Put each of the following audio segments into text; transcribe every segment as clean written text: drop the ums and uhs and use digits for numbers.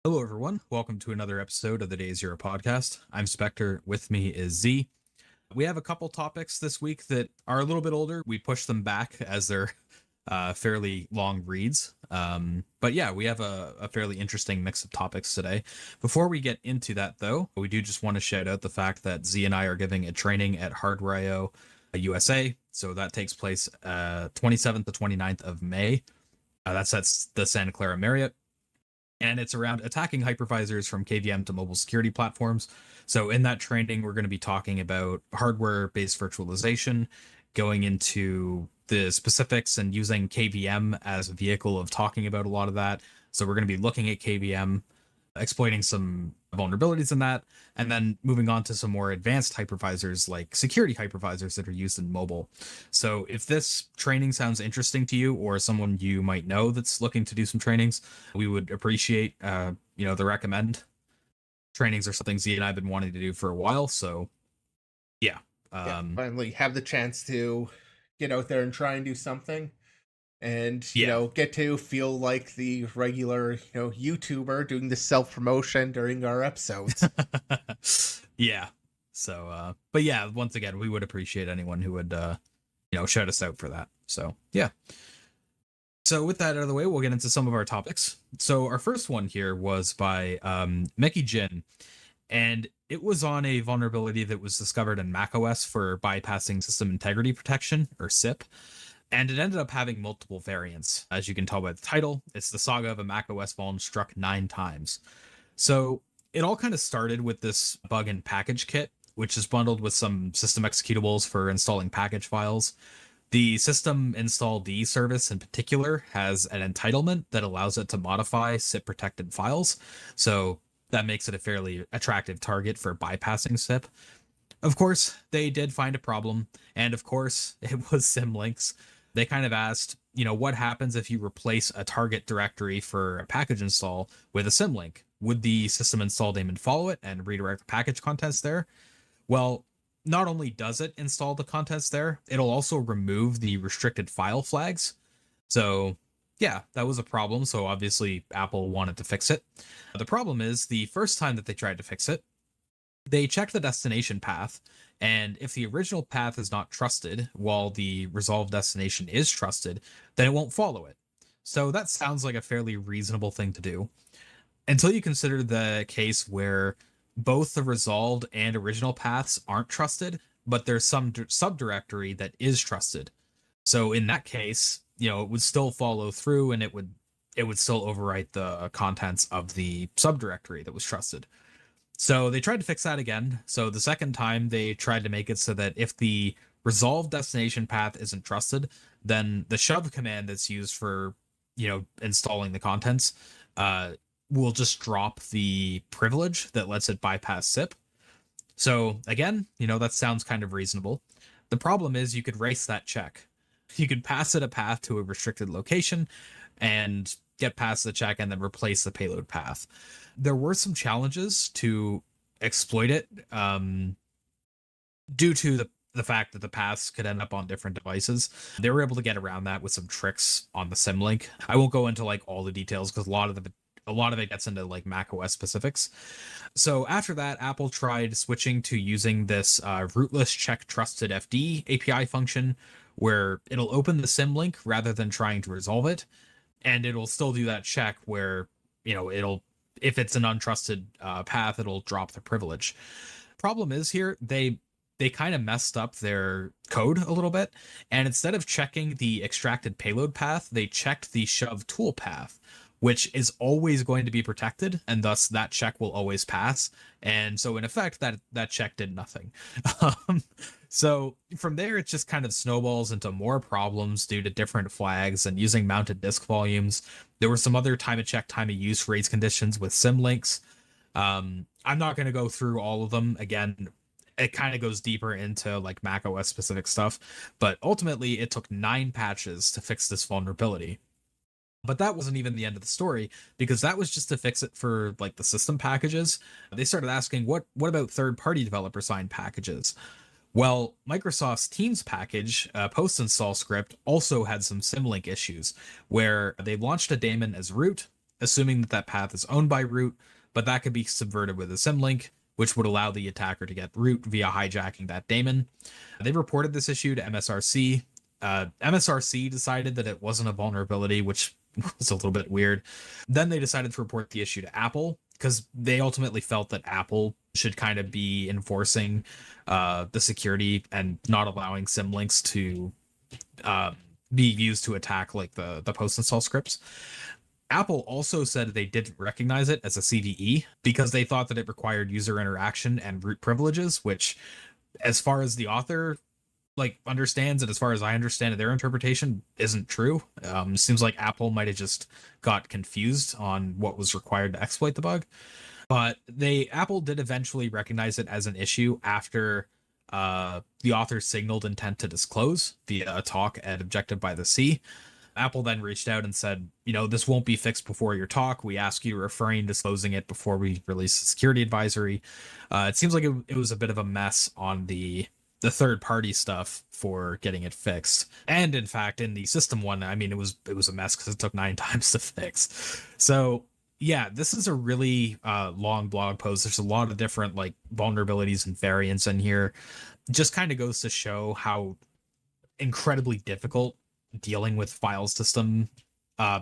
Hello, everyone. Welcome to another episode of the Day Zero podcast. I'm Spectre. With me is Z. We have a couple topics this week that are a little bit older. We push them back as they're fairly long reads. But yeah, we have a fairly interesting mix of topics today. Before we get into that, though, we do just want to shout out the fact that Z and I are giving a training at Hardware.io USA. So that takes place 27th to 29th of May. That's at the Santa Clara Marriott. And it's around attacking hypervisors from KVM to mobile security platforms. So in that training, we're going to be talking about hardware-based virtualization, going into the specifics and using KVM as a vehicle of talking about a lot of that. So we're going to be looking at KVM, exploiting some vulnerabilities in that, and then moving on to some more advanced hypervisors like security hypervisors that are used in mobile. So if this training sounds interesting to you or someone you might know that's looking to do some trainings, we would appreciate the recommend. Trainings are something Z and I have been wanting to do for a while. So yeah. Finally have the chance to get out there and try and do something and, Yeah. get to feel like the regular, YouTuber doing the self-promotion during our episodes. Yeah. So but yeah, once again, we would appreciate anyone who would shout us out for that. So yeah. So with that out of the way, we'll get into some of our topics. So our first one here was by Mickey Jin, and it was on a vulnerability that was discovered in macOS for bypassing system integrity protection, or SIP, and it ended up having multiple variants. As you can tell by the title, it's the saga of a macOS vuln struck 9 times. So it all kind of started with this bug in package kit, which is bundled with some system executables for installing package files. The system install D service in particular has an entitlement that allows it to modify SIP protected files. So that makes it a fairly attractive target for bypassing SIP. Of course, they did find a problem. And of course, it was symlinks. They kind of asked, what happens if you replace a target directory for a package install with a symlink? Would the system install daemon follow it and redirect the package contents there? Well, not only does it install the contents there, it'll also remove the restricted file flags. So yeah, that was a problem. So obviously Apple wanted to fix it. The problem is the first time that they tried to fix it, they checked the destination path. And if the original path is not trusted, while the resolved destination is trusted, then it won't follow it. So that sounds like a fairly reasonable thing to do until you consider the case where both the resolved and original paths aren't trusted, but there's some subdirectory that is trusted. So in that case, it would still follow through and it would still overwrite the contents of the subdirectory that was trusted. So they tried to fix that again. So the second time they tried to make it so that if the resolved destination path isn't trusted, then the shove command that's used for, installing the contents, will just drop the privilege that lets it bypass SIP. So again, that sounds kind of reasonable. The problem is you could race that check. You could pass it a path to a restricted location and get past the check and then replace the payload path. There were some challenges to exploit it due to the fact that the paths could end up on different devices. They were able to get around that with some tricks on the symlink. I won't go into like all the details because a lot of it gets into like macOS specifics. So after that, Apple tried switching to using this rootless check trusted FD API function where it'll open the symlink rather than trying to resolve it. And it'll still do that check where, if it's an untrusted path, it'll drop the privilege. Problem is here, they kind of messed up their code a little bit. And instead of checking the extracted payload path, they checked the shove tool path, which is always going to be protected, and thus that check will always pass. And so in effect, that check did nothing. So from there, it just kind of snowballs into more problems due to different flags and using mounted disk volumes. There were some other time of check, time of use race conditions with symlinks. I'm not going to go through all of them. Again, it kind of goes deeper into like macOS specific stuff, but ultimately it took 9 patches to fix this vulnerability. But that wasn't even the end of the story, because that was just to fix it for like the system packages. They started asking, what about third-party developer signed packages? Well, Microsoft's Teams package, post-install script, also had some symlink issues, where they launched a daemon as root, assuming that that path is owned by root, but that could be subverted with a symlink, which would allow the attacker to get root via hijacking that daemon. They reported this issue to MSRC. MSRC decided that it wasn't a vulnerability, which was a little bit weird. Then they decided to report the issue to Apple because they ultimately felt that Apple should kind of be enforcing the security and not allowing symlinks to be used to attack like the post install scripts. Apple also said they didn't recognize it as a CVE because they thought that it required user interaction and root privileges, which, as far as the author like understands and as far as I understand it, their interpretation isn't true. Seems like Apple might have just got confused on what was required to exploit the bug. But Apple did eventually recognize it as an issue after the author signaled intent to disclose via a talk at Objective by the Sea. Apple then reached out and said, this won't be fixed before your talk. We ask you to refrain disclosing it before we release the security advisory. It seems like it was a bit of a mess on the third party stuff for getting it fixed. And in fact, in the system one, I mean, it was a mess because it took 9 times to fix. So yeah, this is a really long blog post. There's a lot of different like vulnerabilities and variants in here. Just kind of goes to show how incredibly difficult dealing with file system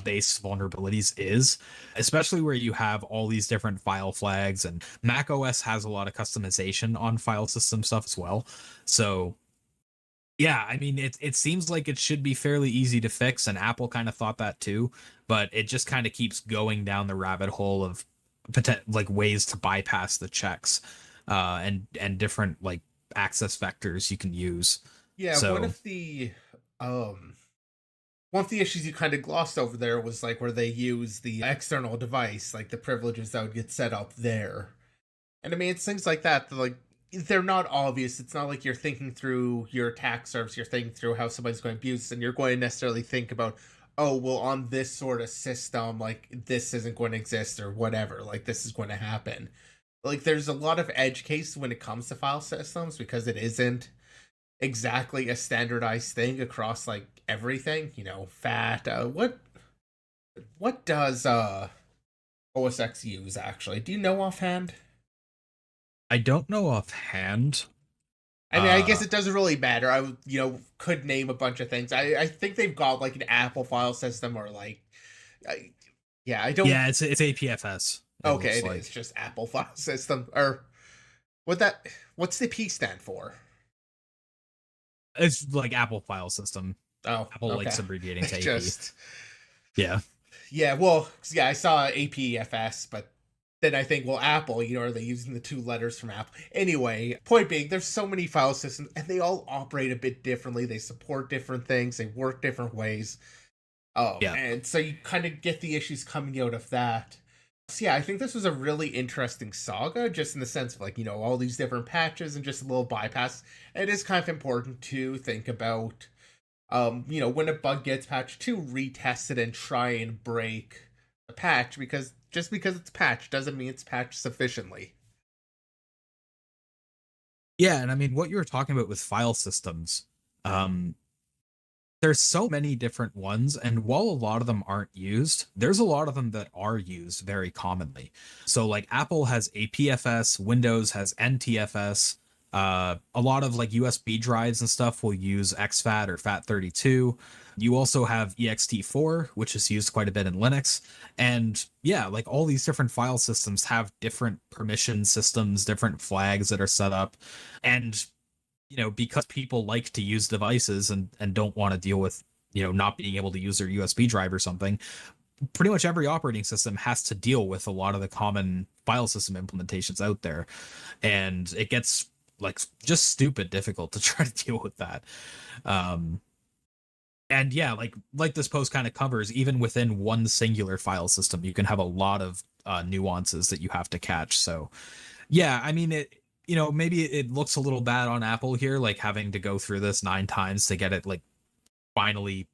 based vulnerabilities is, especially where you have all these different file flags, and macOS has a lot of customization on file system stuff as well. So yeah, I mean, it seems like it should be fairly easy to fix, and Apple kind of thought that too, but it just kind of keeps going down the rabbit hole of like ways to bypass the checks and different like access vectors you can use. Yeah, so one of the issues you kind of glossed over there was like where they use the external device, like the privileges that would get set up there. And I mean, it's things like that like they're not obvious. It's not like you're thinking through your attack surface, you're thinking through how somebody's going to abuse, and you're going to necessarily think about, oh, well, on this sort of system, like this isn't going to exist or whatever, like this is going to happen. Like there's a lot of edge case when it comes to file systems because it isn't exactly a standardized thing across like everything, FAT. What does OS X use actually? Do you know offhand? I don't know offhand. I mean, I guess it doesn't really matter. I could name a bunch of things. I think they've got like an Apple file system or like I don't. Yeah, it's APFS. Okay, it's just Apple file system. Or what's the P stand for? It's like Apple file system. Oh, Apple okay. likes abbreviating to AP. Just yeah. Well, I saw APFS, but then I think, well, Apple, are they using the 2 letters from Apple? Anyway, point being, there's so many file systems, and they all operate a bit differently. They support different things. They work different ways. And so you kind of get the issues coming out of that. So yeah, I think this was a really interesting saga, just in the sense of like, all these different patches and just a little bypass. And it is kind of important to think about, when a bug gets patched, to retest it and try and break the patch, because just because it's patched doesn't mean it's patched sufficiently. Yeah, and I mean, what you were talking about with file systems, there's so many different ones, and while a lot of them aren't used, there's a lot of them that are used very commonly. So like Apple has APFS, Windows has NTFS, a lot of like USB drives and stuff will use exFAT or FAT32. You also have ext4, which is used quite a bit in Linux. And yeah, like all these different file systems have different permission systems, different flags that are set up. And because people like to use devices and don't want to deal with, not being able to use their USB drive or something, pretty much every operating system has to deal with a lot of the common file system implementations out there. And it gets like just stupid difficult to try to deal with that. And yeah, like this post kind of covers, even within one singular file system, you can have a lot of nuances that you have to catch. So yeah, I mean, maybe it looks a little bad on Apple here, like having to go through this 9 times to get it like finally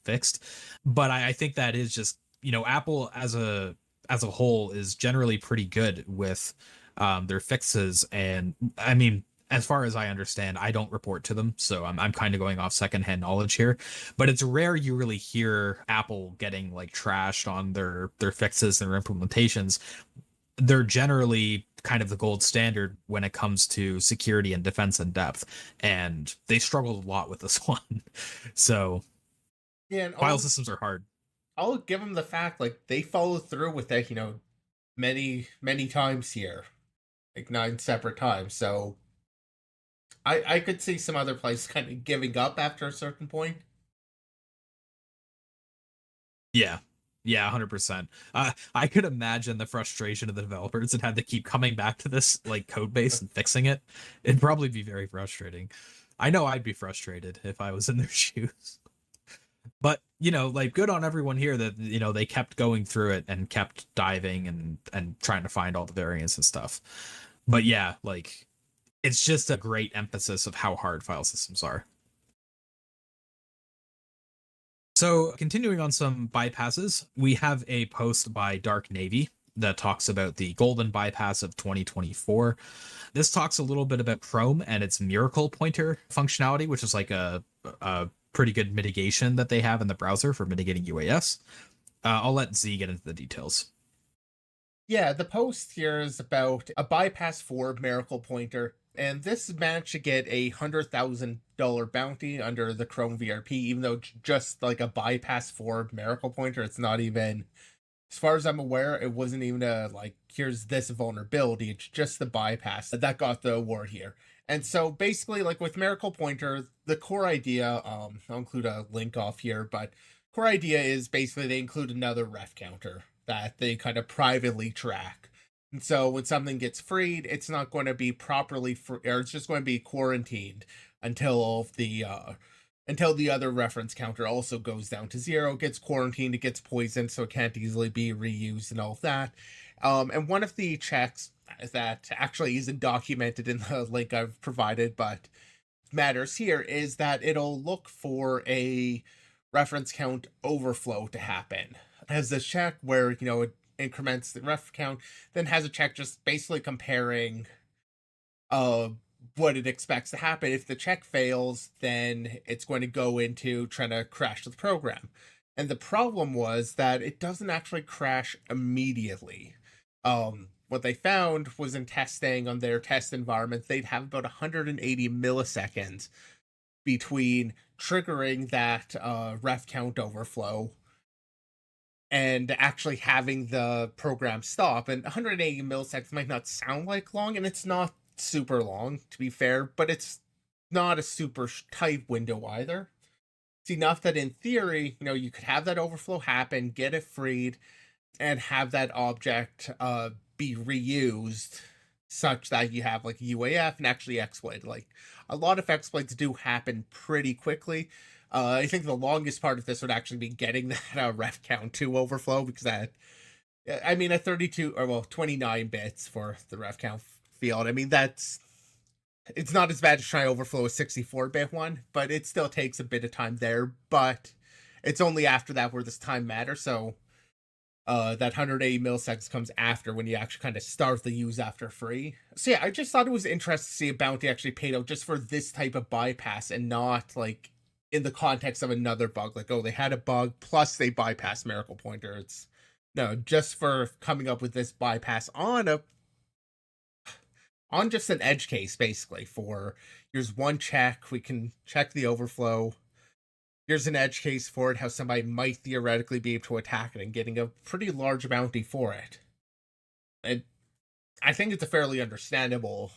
fixed. But I think that is just, Apple as a whole is generally pretty good with their fixes. And I mean, as far as I understand, I don't report to them, so I'm kind of going off secondhand knowledge here. But it's rare you really hear Apple getting like trashed on their fixes and their implementations. They're generally kind of the gold standard when it comes to security and defense in depth, and they struggled a lot with this one. So Yeah, and file systems are hard. I'll give them the fact, like, they follow through with it, many times here, like 9 separate times. So I could see some other places kind of giving up after a certain point. Yeah. Yeah, 100%. I could imagine the frustration of the developers that had to keep coming back to this like code base and fixing it. It'd probably be very frustrating. I know I'd be frustrated if I was in their shoes. But, like good on everyone here that, they kept going through it and kept diving and trying to find all the variants and stuff. But yeah, like it's just a great emphasis of how hard file systems are. So, continuing on some bypasses, we have a post by Dark Navy that talks about the golden bypass of 2024. This talks a little bit about Chrome and its miraclePtr functionality, which is like a pretty good mitigation that they have in the browser for mitigating UAFs. I'll let Z get into the details. Yeah, the post here is about a bypass for miraclePtr, and this managed to get a $100,000 bounty under the Chrome VRP, even though it's just like a bypass for miraclePtr. It's not even, as far as I'm aware, it wasn't even here's this vulnerability. It's just the bypass that got the award here. And so basically, like with miraclePtr, the core idea, I'll include a link off here, but core idea is basically they include another ref counter that they kind of privately track. And so when something gets freed, it's not going to be properly or it's just going to be quarantined until the other reference counter also goes down to 0, gets quarantined, it gets poisoned, so it can't easily be reused and all of that. And one of the checks that actually isn't documented in the link I've provided, but matters here, is that it'll look for a reference count overflow to happen. It has this check where, it increments the ref count, then has a check just basically comparing what it expects to happen. If the check fails, then it's going to go into trying to crash the program. And the problem was that it doesn't actually crash immediately. What they found was in testing on their test environment, they'd have about 180 milliseconds between triggering that ref count overflow and actually having the program stop. And 180 milliseconds might not sound like long, and it's not super long, to be fair, but it's not a super tight window either. It's enough that in theory, you could have that overflow happen, get it freed, and have that object be reused such that you have like a UAF and actually exploit. Like a lot of exploits do happen pretty quickly. I think the longest part of this would actually be getting that ref count to overflow, because at 29 bits for the ref count field, it's not as bad to try overflow a 64-bit one, but it still takes a bit of time there. But it's only after that where this time matters. So that 180 milliseconds comes after, when you actually kind of start the use after free. So yeah, I just thought it was interesting to see a bounty actually paid out just for this type of bypass, and not like in the context of another bug, like, oh, they had a bug plus they bypassed miraclePtr. It's no, just for coming up with this bypass on just an edge case, basically, for here's one check, we can check the overflow. Here's an edge case for it, how somebody might theoretically be able to attack it, and getting a pretty large bounty for it. And I think it's a fairly understandable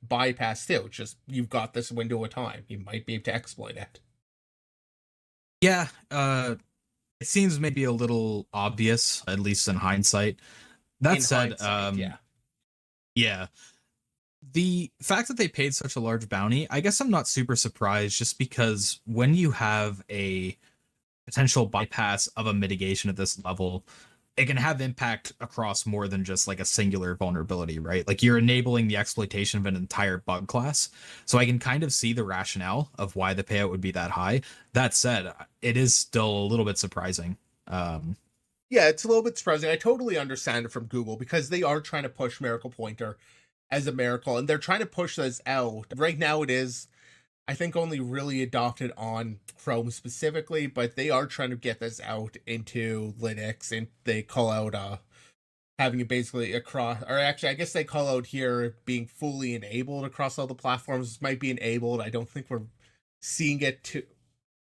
bypass too. It's just, you've got this window of time. You might be able to exploit it. Yeah, it seems maybe a little obvious, at least in hindsight. That said, yeah. The fact that they paid such a large bounty, I guess I'm not super surprised, just because when you have a potential bypass of a mitigation at this level, it can have impact across more than just like a singular vulnerability, right? Like you're enabling the exploitation of an entire bug class. So I can kind of see the rationale of why the payout would be that high. That said, it is still a little bit surprising. Yeah, it's a little bit surprising. I totally understand it from Google, because they are trying to push miraclePtr as a miracle, and they're trying to push this out. Right now it is, I think, only really adopted on Chrome specifically, but they are trying to get this out into Linux, and they call out having it basically across, or actually I guess they call out here being fully enabled across all the platforms. This might be enabled. I don't think we're seeing it to,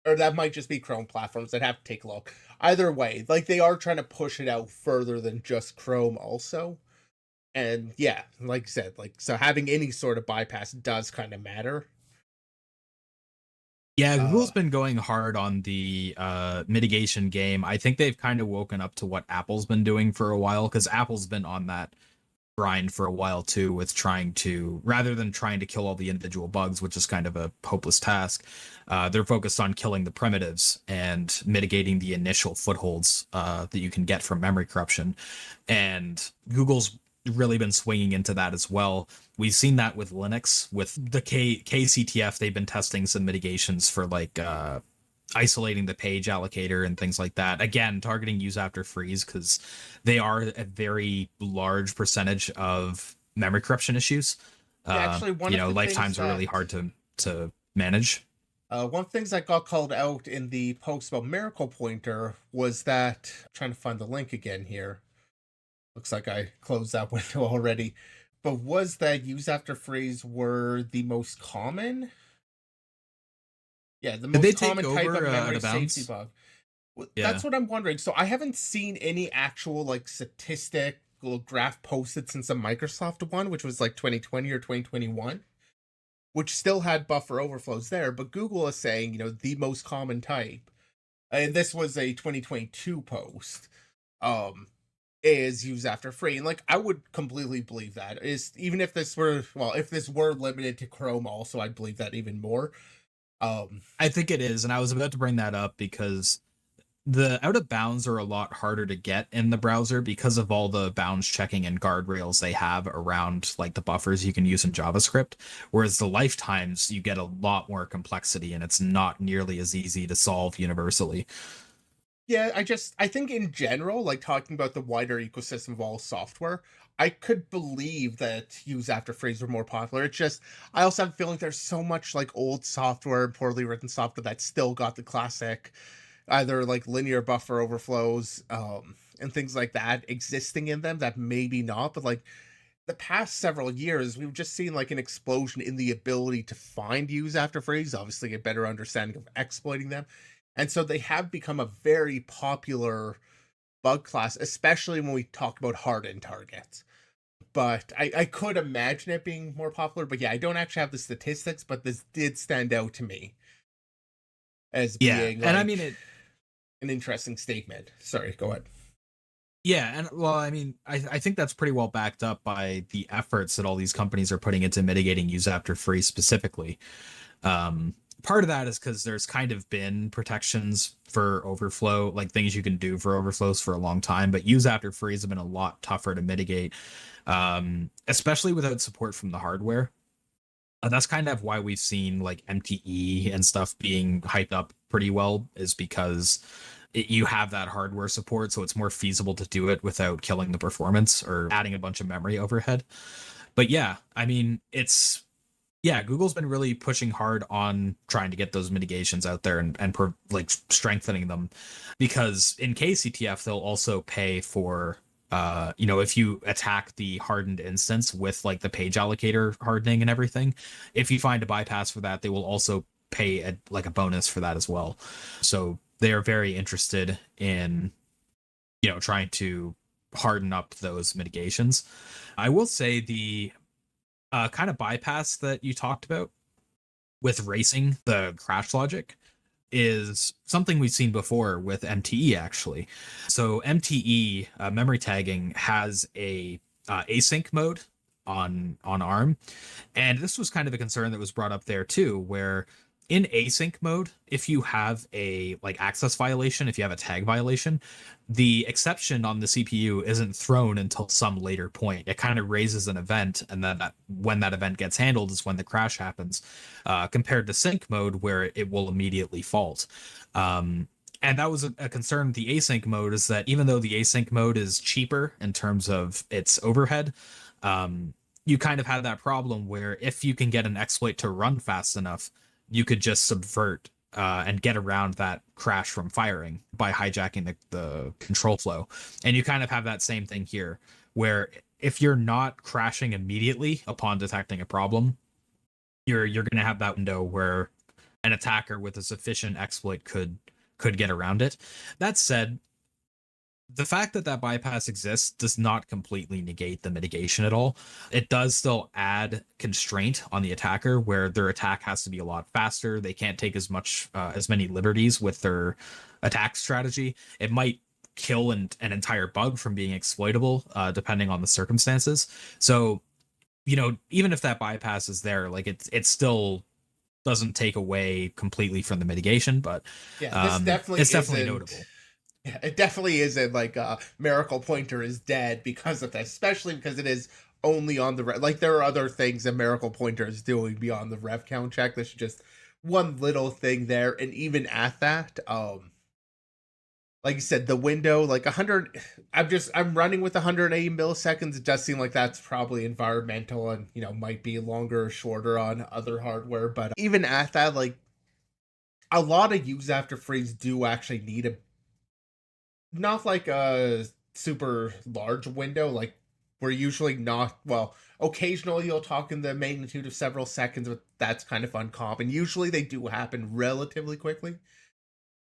or that might just be Chrome platforms. I'd have to take a look. Either way, like, they are trying to push it out further than just Chrome also. And yeah, like I said, like, so having any sort of bypass does kind of matter. Yeah, Uh, Google's been going hard on the mitigation game. I think they've kind of woken up to what Apple's been doing for a while, because Apple's been on that grind for a while too, with trying to, rather than trying to kill all the individual bugs, which is kind of a hopeless task, they're focused on killing the primitives and mitigating the initial footholds that you can get from memory corruption. And Google's really been swinging into that as well. We've seen that with Linux, with the KCTF. They've been testing some mitigations for like isolating the page allocator and things like that. Again, targeting use after freeze, because they are a very large percentage of memory corruption issues. yeah, actually, one You of know, the things lifetimes are really that hard to manage. one of the things that got called out in the post about miraclePtr was that, I'm trying to find the link again here. Looks like I closed that window already. But was that use after freeze were the most common? Yeah, the Did they most take common type of over out memory of safety bounds? bug. Yeah. That's what I'm wondering. So I haven't seen any actual like statistical graph posted since the Microsoft one, which was like 2020 or 2021, which still had buffer overflows there. But Google is saying, the most common type, and this was a 2022 post, um, is use after free. And like, I would completely believe that. Is, even if this were, well, if this were limited to Chrome also, I'd believe that even more. Um, I think it is, and I was about to bring that up because the out of bounds are a lot harder to get in the browser because of all the bounds checking and guardrails they have around like the buffers you can use in JavaScript. Whereas the lifetimes, you get a lot more complexity and it's not nearly as easy to solve universally. Yeah, I think in general, like, talking about the wider ecosystem of all software, I could believe that use after freeze were more popular. It's just, I also have a feeling there's so much like old software and poorly written software that still got the classic either like linear buffer overflows, and things like that existing in them, that maybe not. But like, the past several years, we've just seen like an explosion in the ability to find use after freeze, obviously a better understanding of exploiting them. And so they have become a very popular bug class, especially when we talk about hardened targets. But I could imagine it being more popular. But yeah, I don't actually have the statistics, but this did stand out to me as Yeah, being and I like mean it. an interesting statement. Sorry, go ahead. Yeah, and well, I mean, I think that's pretty well backed up by the efforts that all these companies are putting into mitigating use after freeze specifically. Part of that is because there's kind of been protections for overflow, like things you can do for overflows for a long time, but use after freeze have been a lot tougher to mitigate, especially without support from the hardware. That's kind of why we've seen like MTE and stuff being hyped up pretty well, is because you have that hardware support, so it's more feasible to do it without killing the performance or adding a bunch of memory overhead. But yeah, I mean, yeah, Google's been really pushing hard on trying to get those mitigations out there and like strengthening them, because in KCTF they'll also pay for if you attack the hardened instance with like the page allocator hardening and everything, if you find a bypass for that, they will also pay like a bonus for that as well. So they are very interested in trying to harden up those mitigations. I will say the kind of bypass that you talked about with racing the crash logic is something we've seen before with MTE actually. So MTE memory tagging has a async mode on ARM, and this was kind of a concern that was brought up there too, where in async mode, if you have a like access violation, if you have a tag violation, the exception on the CPU isn't thrown until some later point. It kind of raises an event, and then when that event gets handled is when the crash happens, compared to sync mode where it will immediately fault. And that was a concern with the async mode, is that even though the async mode is cheaper in terms of its overhead, you kind of had that problem where if you can get an exploit to run fast enough, you could just subvert and get around that crash from firing by hijacking the control flow. And you kind of have that same thing here, where if you're not crashing immediately upon detecting a problem, you're going to have that window where an attacker with a sufficient exploit could get around it. That said, the fact that that bypass exists does not completely negate the mitigation at all. It does still add constraint on the attacker, where their attack has to be a lot faster. They can't take as many liberties with their attack strategy. It might kill an entire bug from being exploitable, depending on the circumstances. So, even if that bypass is there, like it still doesn't take away completely from the mitigation, but Yeah, it's definitely notable. Yeah, it definitely isn't like miraclePtr is dead because of that, especially because it is only on the like there are other things that miraclePtr is doing beyond the rev count check. This is just one little thing there, and even at that, like you said, the window, like 100, I'm running with 180 milliseconds. It does seem like that's probably environmental and, might be longer or shorter on other hardware. But even at that, like a lot of use after freeze do actually need not like a super large window. Like we're usually not, well, occasionally you'll talk in the magnitude of several seconds, but that's kind of uncommon. Usually they do happen relatively quickly.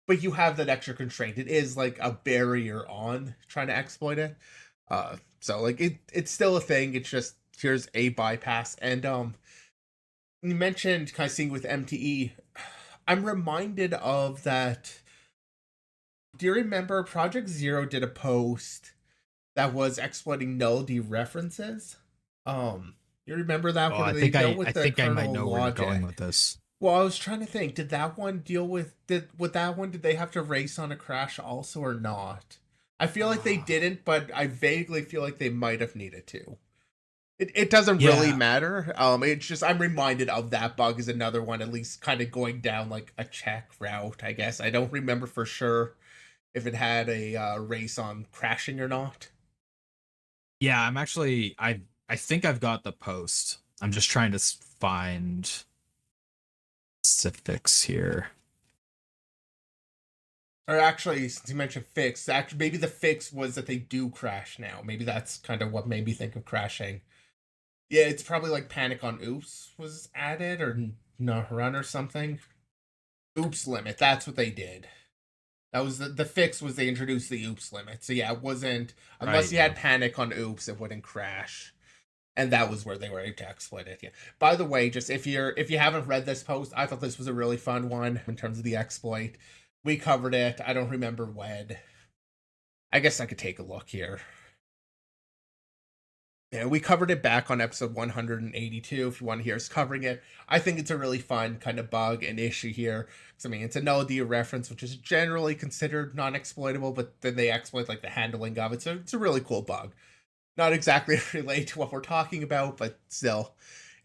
But you have that extra constraint. It is like a barrier on trying to exploit it. So like it's still a thing. It's just here's a bypass. And you mentioned kind of seeing with MTE. I'm reminded of that. Do you remember Project Zero did a post that was exploiting null dereferences? You remember that Oh, where they dealt with I the think I might kernel know where you're going logic? with this. Well, I was trying to think. Did that one deal with that one? Did they have to race on a crash also or not? I feel like they didn't, but I vaguely feel like they might have needed to. It doesn't really Yeah, matter. It's just I'm reminded of that bug as another one, at least kind of going down like a check route. I guess I don't remember for sure if it had a race on crashing or not. yeah. I think I've got the post. I'm just trying to find specifics here. Or actually, since you mentioned fix, actually maybe the fix was that they do crash now. Maybe that's kind of what made me think of crashing. Yeah, it's probably like Panic on Oops was added or no run or something. Oops limit. That's what they did. That was the fix was they introduced the Oops limit. So yeah, it wasn't unless Right. you had Panic on Oops, it wouldn't crash. And that was where they were able to exploit it. Yeah. By the way, just if you haven't read this post, I thought this was a really fun one in terms of the exploit. We covered it. I don't remember when. I guess I could take a look here. Yeah, we covered it back on episode 182 if you want to hear us covering it. I think it's a really fun kind of bug and issue here. I mean, it's a null dereference, which is generally considered non-exploitable, but then they exploit like the handling of it. So it's a really cool bug. Not exactly related to what we're talking about, but still,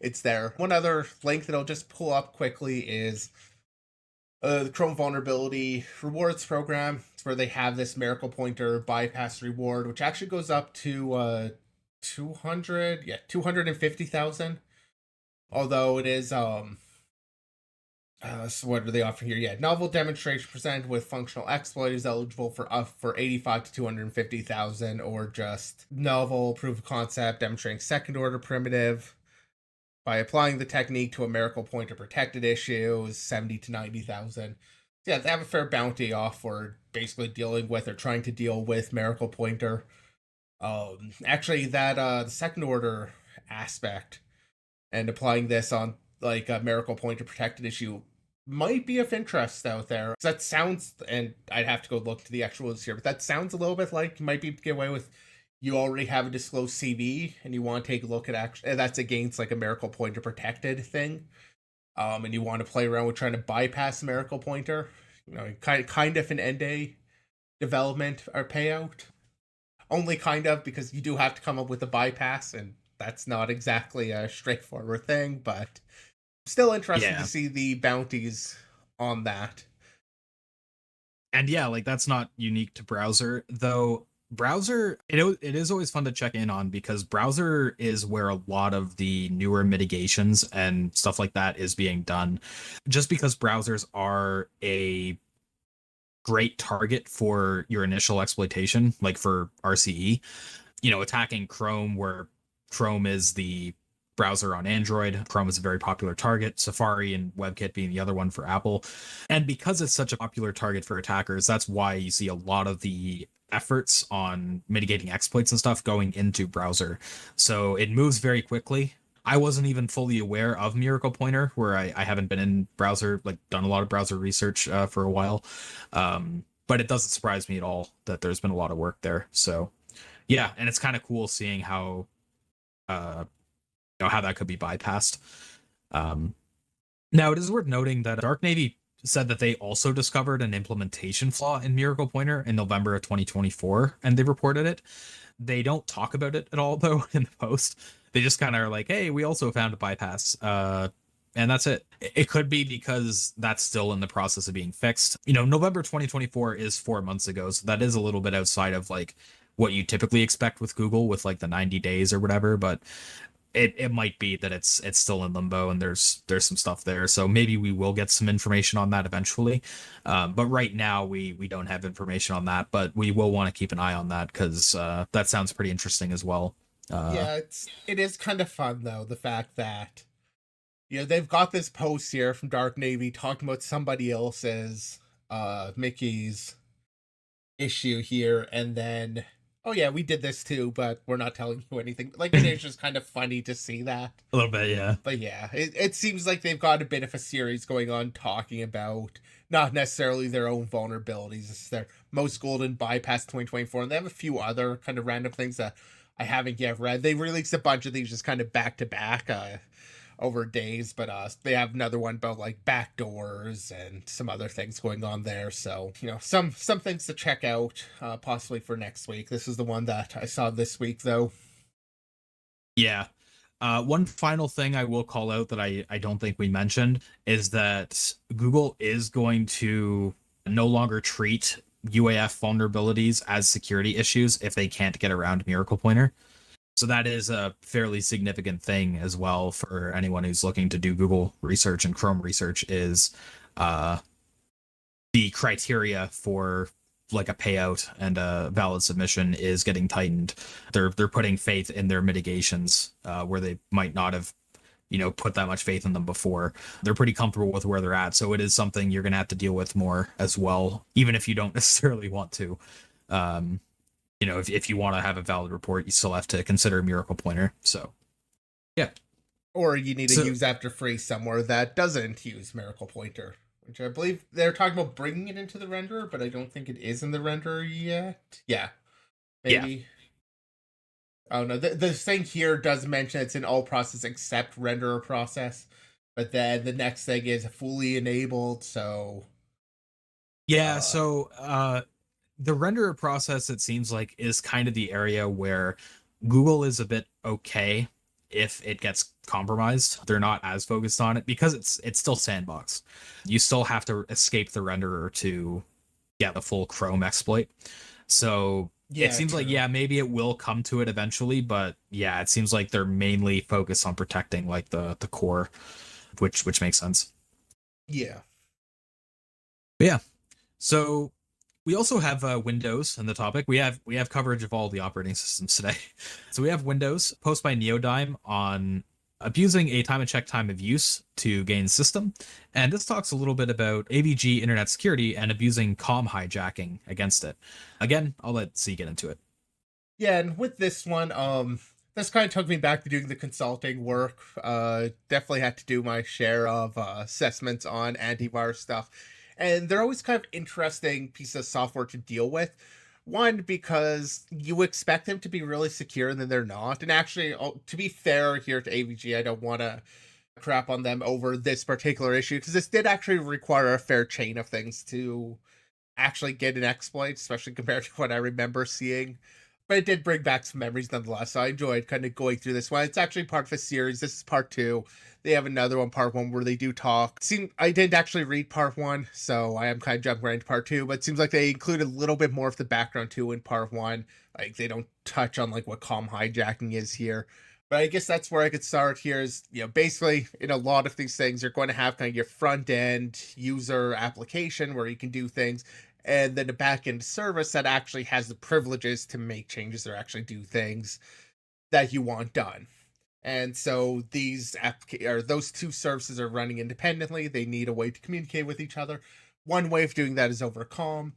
it's there. One other link that I'll just pull up quickly is the Chrome vulnerability rewards program. It's where they have this miraclePtr bypass reward, which actually goes up to 250,000. Although it is so what are they offering here? Yeah, novel demonstration presented with functional exploit is eligible for 85 to 250,000, or just novel proof of concept demonstrating second order primitive by applying the technique to a miraclePtr protected issue is 70 to 90,000. So yeah, they have a fair bounty off for basically dealing with or trying to deal with miraclePtr. Actually, that the second order aspect and applying this on like a miraclePtr protected issue might be of interest out there. That sounds, and I'd have to go look to the actual list here, but that sounds a little bit like you might be able to get away with. You already have a disclosed CV and you want to take a look at actually that's against like a miraclePtr protected thing. And you want to play around with trying to bypass miraclePtr, kind of an end day development or payout. Only kind of, because you do have to come up with a bypass, and that's not exactly a straightforward thing, but still interesting to Yeah. see the bounties on that. And yeah, like that's not unique to browser, though. Browser, it is always fun to check in on because browser is where a lot of the newer mitigations and stuff like that is being done. Just because browsers are a great target for your initial exploitation, like for RCE, attacking Chrome, where Chrome is the browser on Android. Chrome is a very popular target, Safari and WebKit being the other one for Apple. And because it's such a popular target for attackers, that's why you see a lot of the efforts on mitigating exploits and stuff going into browser. So it moves very quickly. I wasn't even fully aware of miraclePtr, where I haven't been in browser, like done a lot of browser research for a while. But it doesn't surprise me at all that there's been a lot of work there. So yeah, and it's kind of cool seeing how how that could be bypassed. Um, Now it is worth noting that Dark Navy said that they also discovered an implementation flaw in miraclePtr in November of 2024, and they reported it. They don't talk about it at all though in the post. They just kind of are like, "Hey, we also found a bypass." And that's it. It could be because that's still in the process of being fixed. November 2024 is 4 months ago, so that is a little bit outside of like what you typically expect with Google with like the 90 days or whatever, but it might be that it's still in limbo and there's some stuff there. So maybe we will get some information on that eventually. But right now we don't have information on that, but we will want to keep an eye on that because that sounds pretty interesting as well. Yeah, it is kind of fun though, the fact that they've got this post here from Dark Navy talking about somebody else's Mickey's issue here, and then oh yeah, we did this too, but we're not telling you anything. Like, it is just kind of funny to see that. A little bit, yeah. But yeah, it seems like they've got a bit of a series going on talking about not necessarily their own vulnerabilities. It's their most golden bypass 2024, and they have a few other kind of random things that I haven't yet read. They released a bunch of these just kind of back to back over days, but they have another one about like backdoors and some other things going on there. So some things to check out possibly for next week. This is the one that I saw this week though. Yeah. One final thing I will call out that I don't think we mentioned is that Google is going to no longer treat UAF vulnerabilities as security issues if they can't get around miraclePtr. So that is a fairly significant thing as well for anyone who's looking to do Google research and Chrome research is the criteria for like a payout and a valid submission is getting tightened. They're putting faith in their mitigations where they might not have put that much faith in them before. They're pretty comfortable with where they're at. So it is something you're going to have to deal with more as well, even if you don't necessarily want to. If you want to have a valid report, you still have to consider miraclePtr. So, yeah. Or you need to use after free somewhere that doesn't use miraclePtr, which I believe they're talking about bringing it into the renderer, but I don't think it is in the renderer yet. Yeah. Maybe. Yeah. Oh no, the thing here does mention it's in all process except renderer process, but then the next thing is fully enabled, so... Yeah, so the renderer process, it seems like, is kind of the area where Google is a bit okay if it gets compromised. They're not as focused on it because it's still sandbox. You still have to escape the renderer to get the full Chrome exploit. So it seems like, maybe it will come to it eventually, but yeah, it seems like they're mainly focused on protecting like the core, which makes sense. Yeah. But yeah. So we also have Windows in the topic. We have coverage of all the operating systems today. So we have Windows, post by Neodyme on abusing a time and check time of use to gain system. And this talks a little bit about AVG internet security and abusing com hijacking against it. Again, I'll let C get into it. Yeah, and with this one, this kind of took me back to doing the consulting work. Definitely had to do my share of assessments on antivirus stuff. And they're always kind of interesting pieces of software to deal with. One, because you expect them to be really secure and then they're not. And actually, to be fair here to AVG, I don't want to crap on them over this particular issue, because this did actually require a fair chain of things to actually get an exploit, especially compared to what I remember seeing. But it did bring back some memories nonetheless. So I enjoyed kind of going through this one. It's actually part of a series. This is part 2. They have another one, part 1, where they do talk. I didn't actually read part 1, so I am kind of jumping right into part 2. But it seems like they include a little bit more of the background too in part 1. Like they don't touch on like what comm hijacking is here. But I guess that's where I could start here is, basically in a lot of these things, you're going to have kind of your front end user application where you can do things, and then a backend service that actually has the privileges to make changes or actually do things that you want done. And so those two services are running independently. They need a way to communicate with each other. One way of doing that is over comm.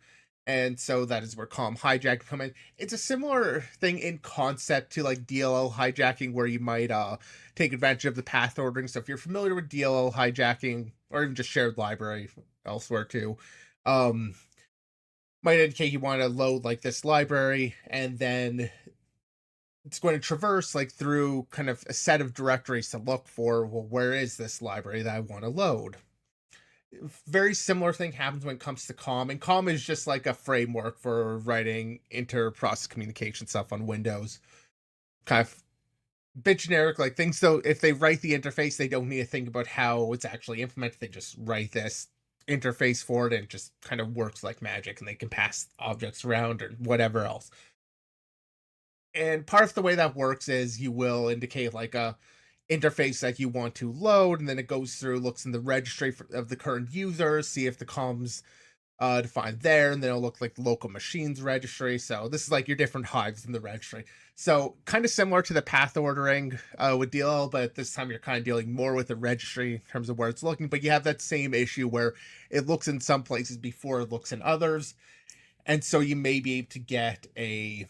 And so that is where comm hijacking come in. It's a similar thing in concept to like DLL hijacking, where you might take advantage of the path ordering. So if you're familiar with DLL hijacking, or even just shared library elsewhere too, might indicate you want to load like this library, and then it's going to traverse like through kind of a set of directories to look for, well, where is this library that I want to load? Very similar thing happens when it comes to comm, and comm is just like a framework for writing inter-process communication stuff on Windows. Kind of bit generic, like things. So if they write the interface, they don't need to think about how it's actually implemented. They just write this interface for it, and it just kind of works like magic, and they can pass objects around or whatever else. And part of the way that works is you will indicate like a interface that you want to load, and then it goes through, looks in the registry of the current user, see if the comms defined there, and then it'll look like the local machines registry. So this is like your different hives in the registry. So kind of similar to the path ordering with DLL, but this time you're kind of dealing more with the registry in terms of where it's looking. But you have that same issue where it looks in some places before it looks in others, and so you may be able to get a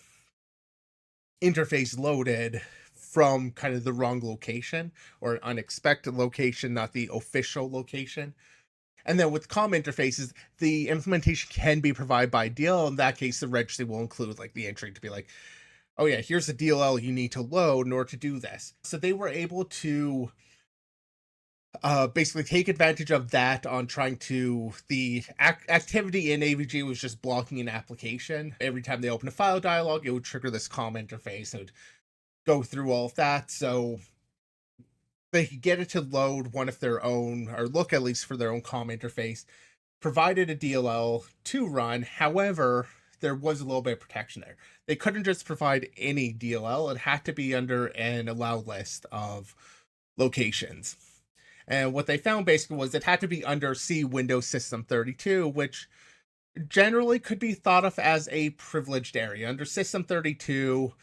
interface loaded from kind of the wrong location or an unexpected location, not the official location. And then with comm interfaces, the implementation can be provided by DLL. In that case, the registry will include like the entry to be like, oh yeah, here's the DLL you need to load in order to do this. So they were able to basically take advantage of that on trying to, the activity in AVG was just blocking an application. Every time they open a file dialog, it would trigger this comm interface. It would go through all of that. So they could get it to load one of their own, or look at least for their own comm interface, provided a DLL to run. However, there was a little bit of protection there. They couldn't just provide any DLL. It had to be under an allowed list of locations. And what they found basically was it had to be under C Windows System 32, which generally could be thought of as a privileged area. Under System 32,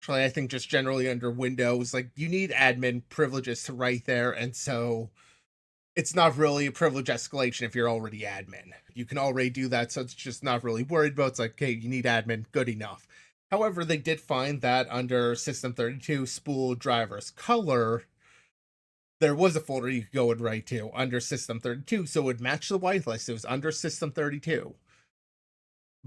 actually, I think just generally under Windows, like you need admin privileges to write there. And so it's not really a privilege escalation if you're already admin. You can already do that, so it's just not really worried about. It's like, hey, you need admin, good enough. However, they did find that under System 32 spool drivers color, there was a folder you could go and write to under System 32, so it would match the whitelist. It was under System 32.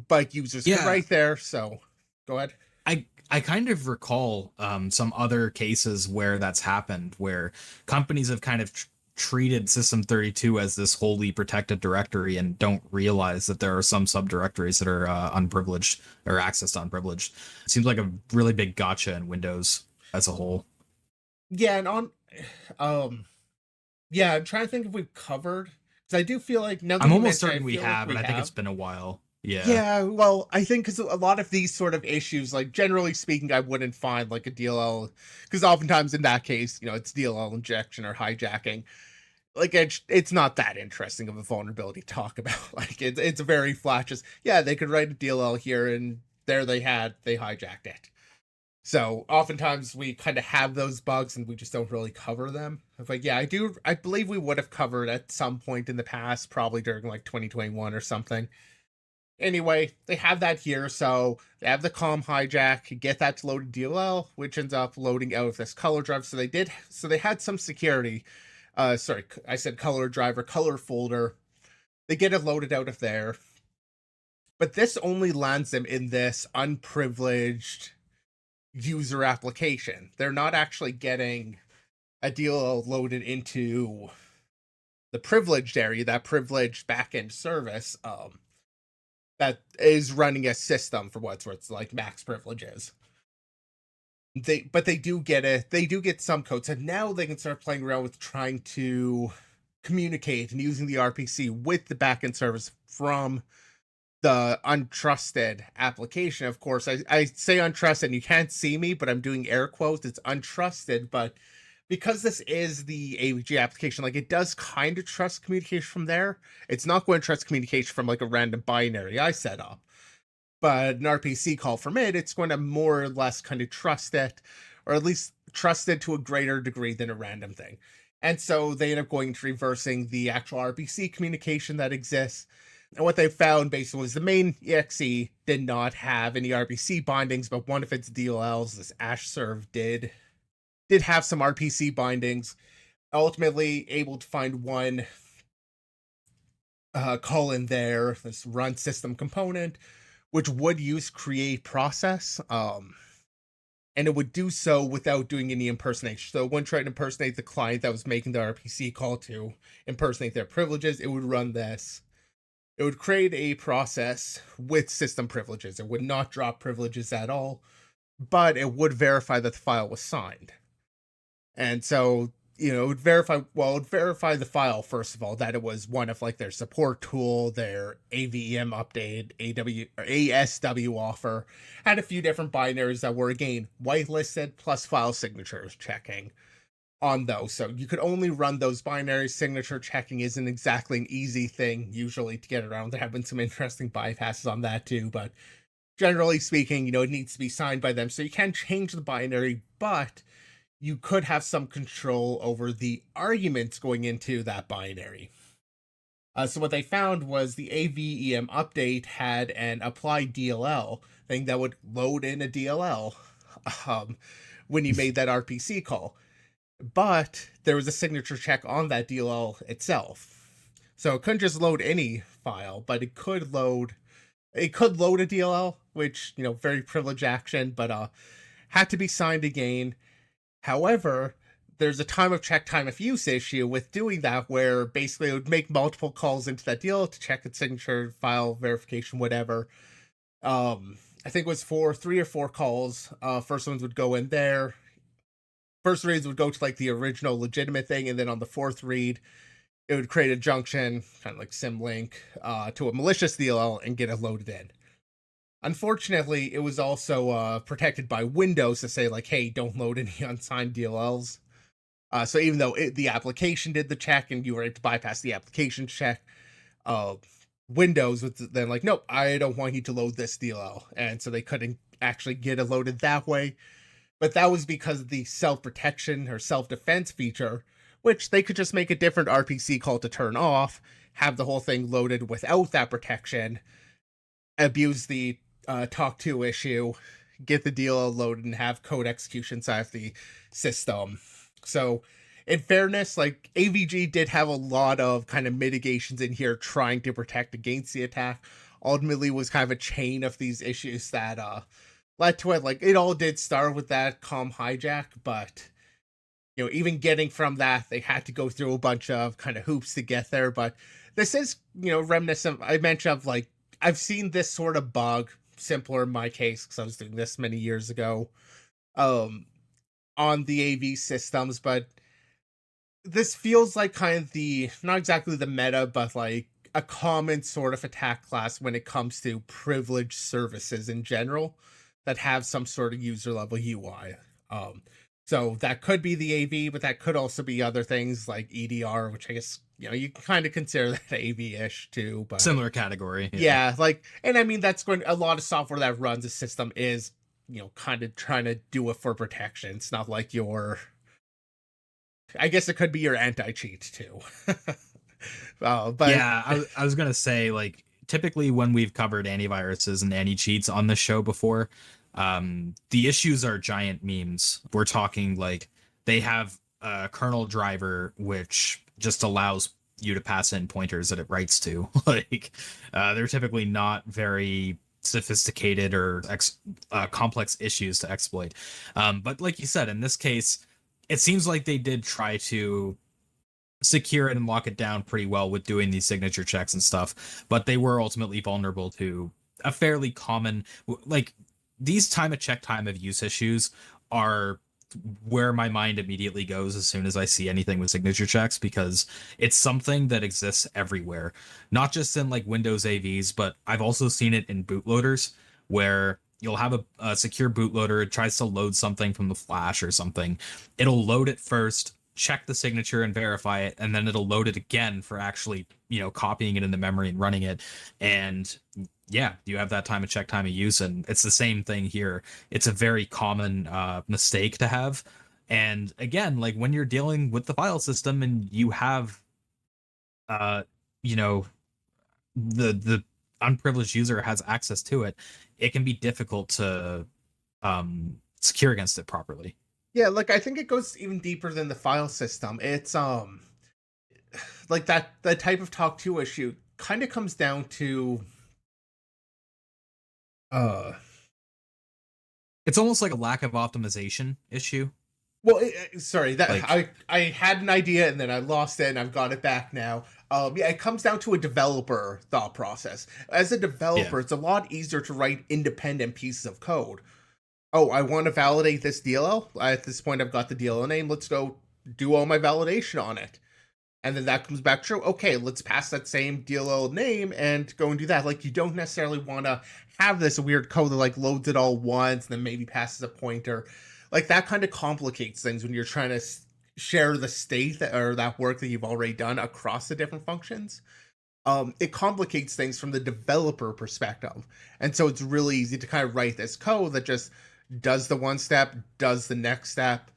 But users could write there, so go ahead. I kind of recall some other cases where that's happened, where companies have kind of treated System 32 as this wholly protected directory and don't realize that there are some subdirectories that are unprivileged or accessed unprivileged. It seems like a really big gotcha in Windows as a whole. Yeah, and on yeah, I'm trying to think if we've covered, because I do feel like now that I'm you almost mention it, certain we have, like but I think it's been a while. Yeah. Yeah, well, I think because a lot of these sort of issues, like generally speaking, I wouldn't find like a DLL, because oftentimes in that case, it's DLL injection or hijacking. Like it's not that interesting of a vulnerability to talk about. Like it's very flat. Just yeah, they could write a DLL here, and there they hijacked it. So oftentimes we kind of have those bugs, and we just don't really cover them. But yeah, I believe we would have covered at some point in the past, probably during like 2021 or something. Anyway, they have that here, so they have the comm hijack, get that to load DLL, which ends up loading out of this color drive. So they had some security. Sorry, I said color driver, color folder. They get it loaded out of there. But this only lands them in this unprivileged user application. They're not actually getting a DLL loaded into the privileged area, that privileged backend service. that is running a system for what's worth, like max privileges. They do get it. They do get some code, so now they can start playing around with trying to communicate and using the RPC with the backend service from the untrusted application. Of course, I say untrusted, and you can't see me, but I'm doing air quotes. It's untrusted, but because this is the AVG application, like, it does kind of trust communication from there. It's not going to trust communication from like a random binary I set up, but an RPC call from it's going to more or less kind of trust it, or at least trust it to a greater degree than a random thing. And so they end up going to reversing the actual RPC communication that exists. And what they found basically was the main exe did not have any RPC bindings, but one of its DLLs, this AshServe, did have some RPC bindings. Ultimately able to find one call in there, this run system component, which would use create process. And it would do so without doing any impersonation. So it wouldn't try to impersonate the client that was making the RPC call to impersonate their privileges. It would run this. It would create a process with system privileges. It would not drop privileges at all, but it would verify that the file was signed. And so, it would verify the file, first of all, that it was one of like their support tool, their AVEM update, ASW offer, had a few different binaries that were, again, whitelisted, plus file signatures checking on those. So you could only run those binaries. Signature checking isn't exactly an easy thing usually to get around. There have been some interesting bypasses on that too, but generally speaking, it needs to be signed by them. So you can change the binary, but you could have some control over the arguments going into that binary. So what they found was the AVEM update had an apply DLL thing that would load in a DLL when you made that RPC call. But there was a signature check on that DLL itself. So it couldn't just load any file, but it could load a DLL, which, very privileged action, but had to be signed again. However, there's a time of check, time of use issue with doing that, where basically it would make multiple calls into that deal to check its signature, file verification, whatever. I think it was 3 or 4 calls. First ones would go in there. First reads would go to like the original legitimate thing, and then on the fourth read, it would create a junction, kind of like symlink, to a malicious DLL and get it loaded in. Unfortunately, it was also protected by Windows to say, like, hey, don't load any unsigned DLLs. So even though the application did the check and you were able to bypass the application check, Windows was then like, nope, I don't want you to load this DLL. And so they couldn't actually get it loaded that way. But that was because of the self-protection or self-defense feature, which they could just make a different RPC call to turn off, have the whole thing loaded without that protection, abuse the talk to issue, get the DLL loaded, and have code execution side of the system. So in fairness, like, AVG did have a lot of kind of mitigations in here trying to protect against the attack. Ultimately was kind of a chain of these issues that led to it. Like, it all did start with that hijack, but even getting from that, they had to go through a bunch of kind of hoops to get there. But this is, reminiscent. I mentioned of, like, I've seen this sort of bug, simpler in my case, because I was doing this many years ago, on the AV systems, but this feels like kind of not exactly the meta, but like a common sort of attack class when it comes to privileged services in general that have some sort of user level UI. So that could be the AV, but that could also be other things like EDR, which I guess, you can kind of consider that AV-ish too, but similar category. Yeah, like, and I mean, that's going, a lot of software that runs a system is, kind of trying to do it for protection. It's not like I guess it could be your anti-cheat too. But yeah, I was gonna say, like, typically when we've covered antiviruses and anti-cheats on the show before, the issues are giant memes. We're talking like they have a kernel driver which just allows you to pass in pointers that it writes to. Like, they're typically not very sophisticated or complex issues to exploit. But like you said, in this case, it seems like they did try to secure it and lock it down pretty well with doing these signature checks and stuff, but they were ultimately vulnerable to a fairly common, like, these time of use issues are where my mind immediately goes as soon as I see anything with signature checks, because it's something that exists everywhere, not just in like Windows AVs, but I've also seen it in bootloaders where you'll have a secure bootloader. It tries to load something from the flash or something. It'll load it first, check the signature and verify it, and then it'll load it again for actually, copying it into memory and running it. And yeah, you have that time of use, and it's the same thing here. It's a very common mistake to have. And again, like when you're dealing with the file system and you have uh you know the unprivileged user has access to it, it can be difficult to secure against it properly. Yeah, like I think it goes even deeper than the file system. It's like that type of talk to issue kind of comes down to uh It's almost like a lack of optimization issue. well, sorry, that Like, I had an idea and then I lost it and I've got it back now. Yeah, it comes down to a developer thought process. As a yeah, developer, it's a lot easier to write independent pieces of code. Oh, I want to validate this DLL. At this point, I've got the DLL name. Let's go do all my validation on it. And then that comes back true. Okay, let's pass that same DLL name and go and do that. Like, you don't necessarily want to have this weird code that like loads it all once and then maybe passes a pointer. Like, that kind of complicates things when you're trying to share the state or that work that you've already done across the different functions. It complicates things from the developer perspective. And so it's really easy to kind of write this code that just does the one step, does the next step,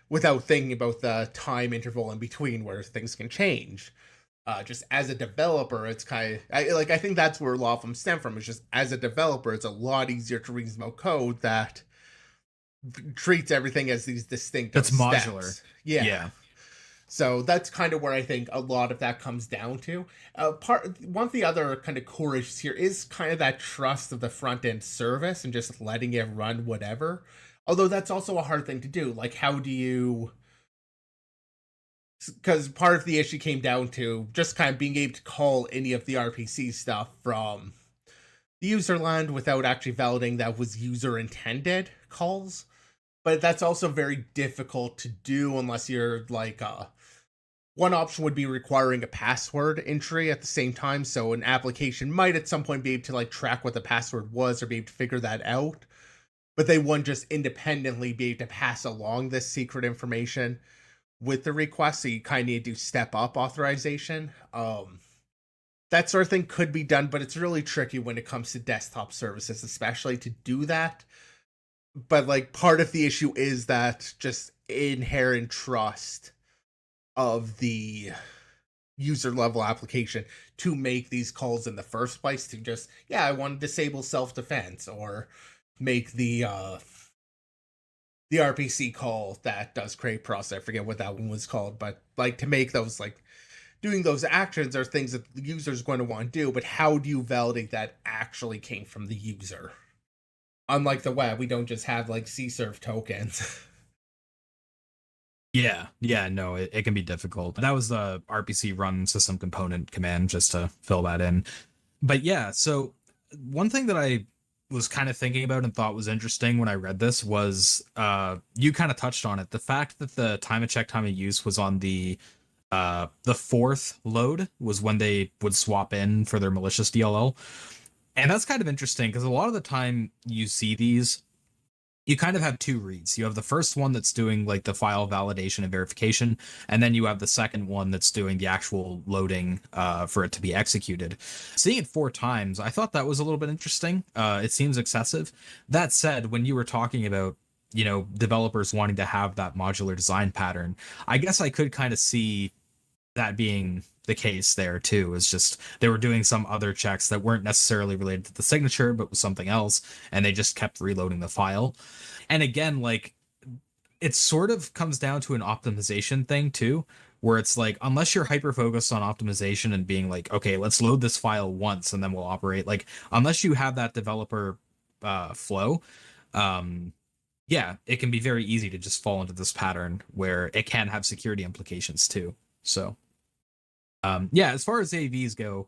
without thinking about the time interval in between where things can change. Just as a developer, it's kind of I think that's where a lot of them stem from. It's just as a developer, it's a lot easier to reason about code that treats everything as these distinctive that's modular. steps. Yeah. Yeah. So that's kind of where I think a lot of that comes down to. One of the other kind of core issues here is kind of that trust of the front end service and just letting it run whatever. Although that's also a hard thing to do. Like, how do you? Because part of the issue came down to just kind of being able to call any of the RPC stuff from the user land without actually validating that was user intended calls. But that's also very difficult to do unless you're like one option would be requiring a password entry at the same time. So an application might at some point be able to like track what the password was or be able to figure that out. But they wouldn't just independently be able to pass along this secret information with the request. So you kind of need to do step up authorization. That sort of thing could be done, but it's really tricky when it comes to desktop services, especially to do that. But like part of the issue is that just inherent trust of the user level application to make these calls in the first place, to just, yeah, I want to disable self-defense or make the RPC call that does create process. I forget what that one was called, but like to make those, like doing those actions are things that the user is going to want to do, but how do you validate that actually came from the user? Unlike the web, we don't just have like CSRF tokens. Yeah, no, it can be difficult. That was the RPC run system component command, just to fill that in. But yeah, so one thing that I was kind of thinking about and thought was interesting when I read this was you kind of touched on it. The fact that the time of use was on the fourth load was when they would swap in for their malicious DLL. And that's kind of interesting because a lot of the time you see these, you kind of have two reads. You have the first one that's doing like the file validation and verification, and then you have the second one that's doing the actual loading for it to be executed. Seeing it four times, I thought that was a little bit interesting. It seems excessive. That said, when you were talking about, developers wanting to have that modular design pattern, I guess I could kind of see that being the case there too. Is just they were doing some other checks that weren't necessarily related to the signature but was something else, and they just kept reloading the file. And again, like, it sort of comes down to an optimization thing too, where it's like, unless you're hyper focused on optimization and being like, okay, let's load this file once and then we'll operate, like, unless you have that developer flow, yeah, it can be very easy to just fall into this pattern where it can have security implications too. So Yeah, as far as AVs go,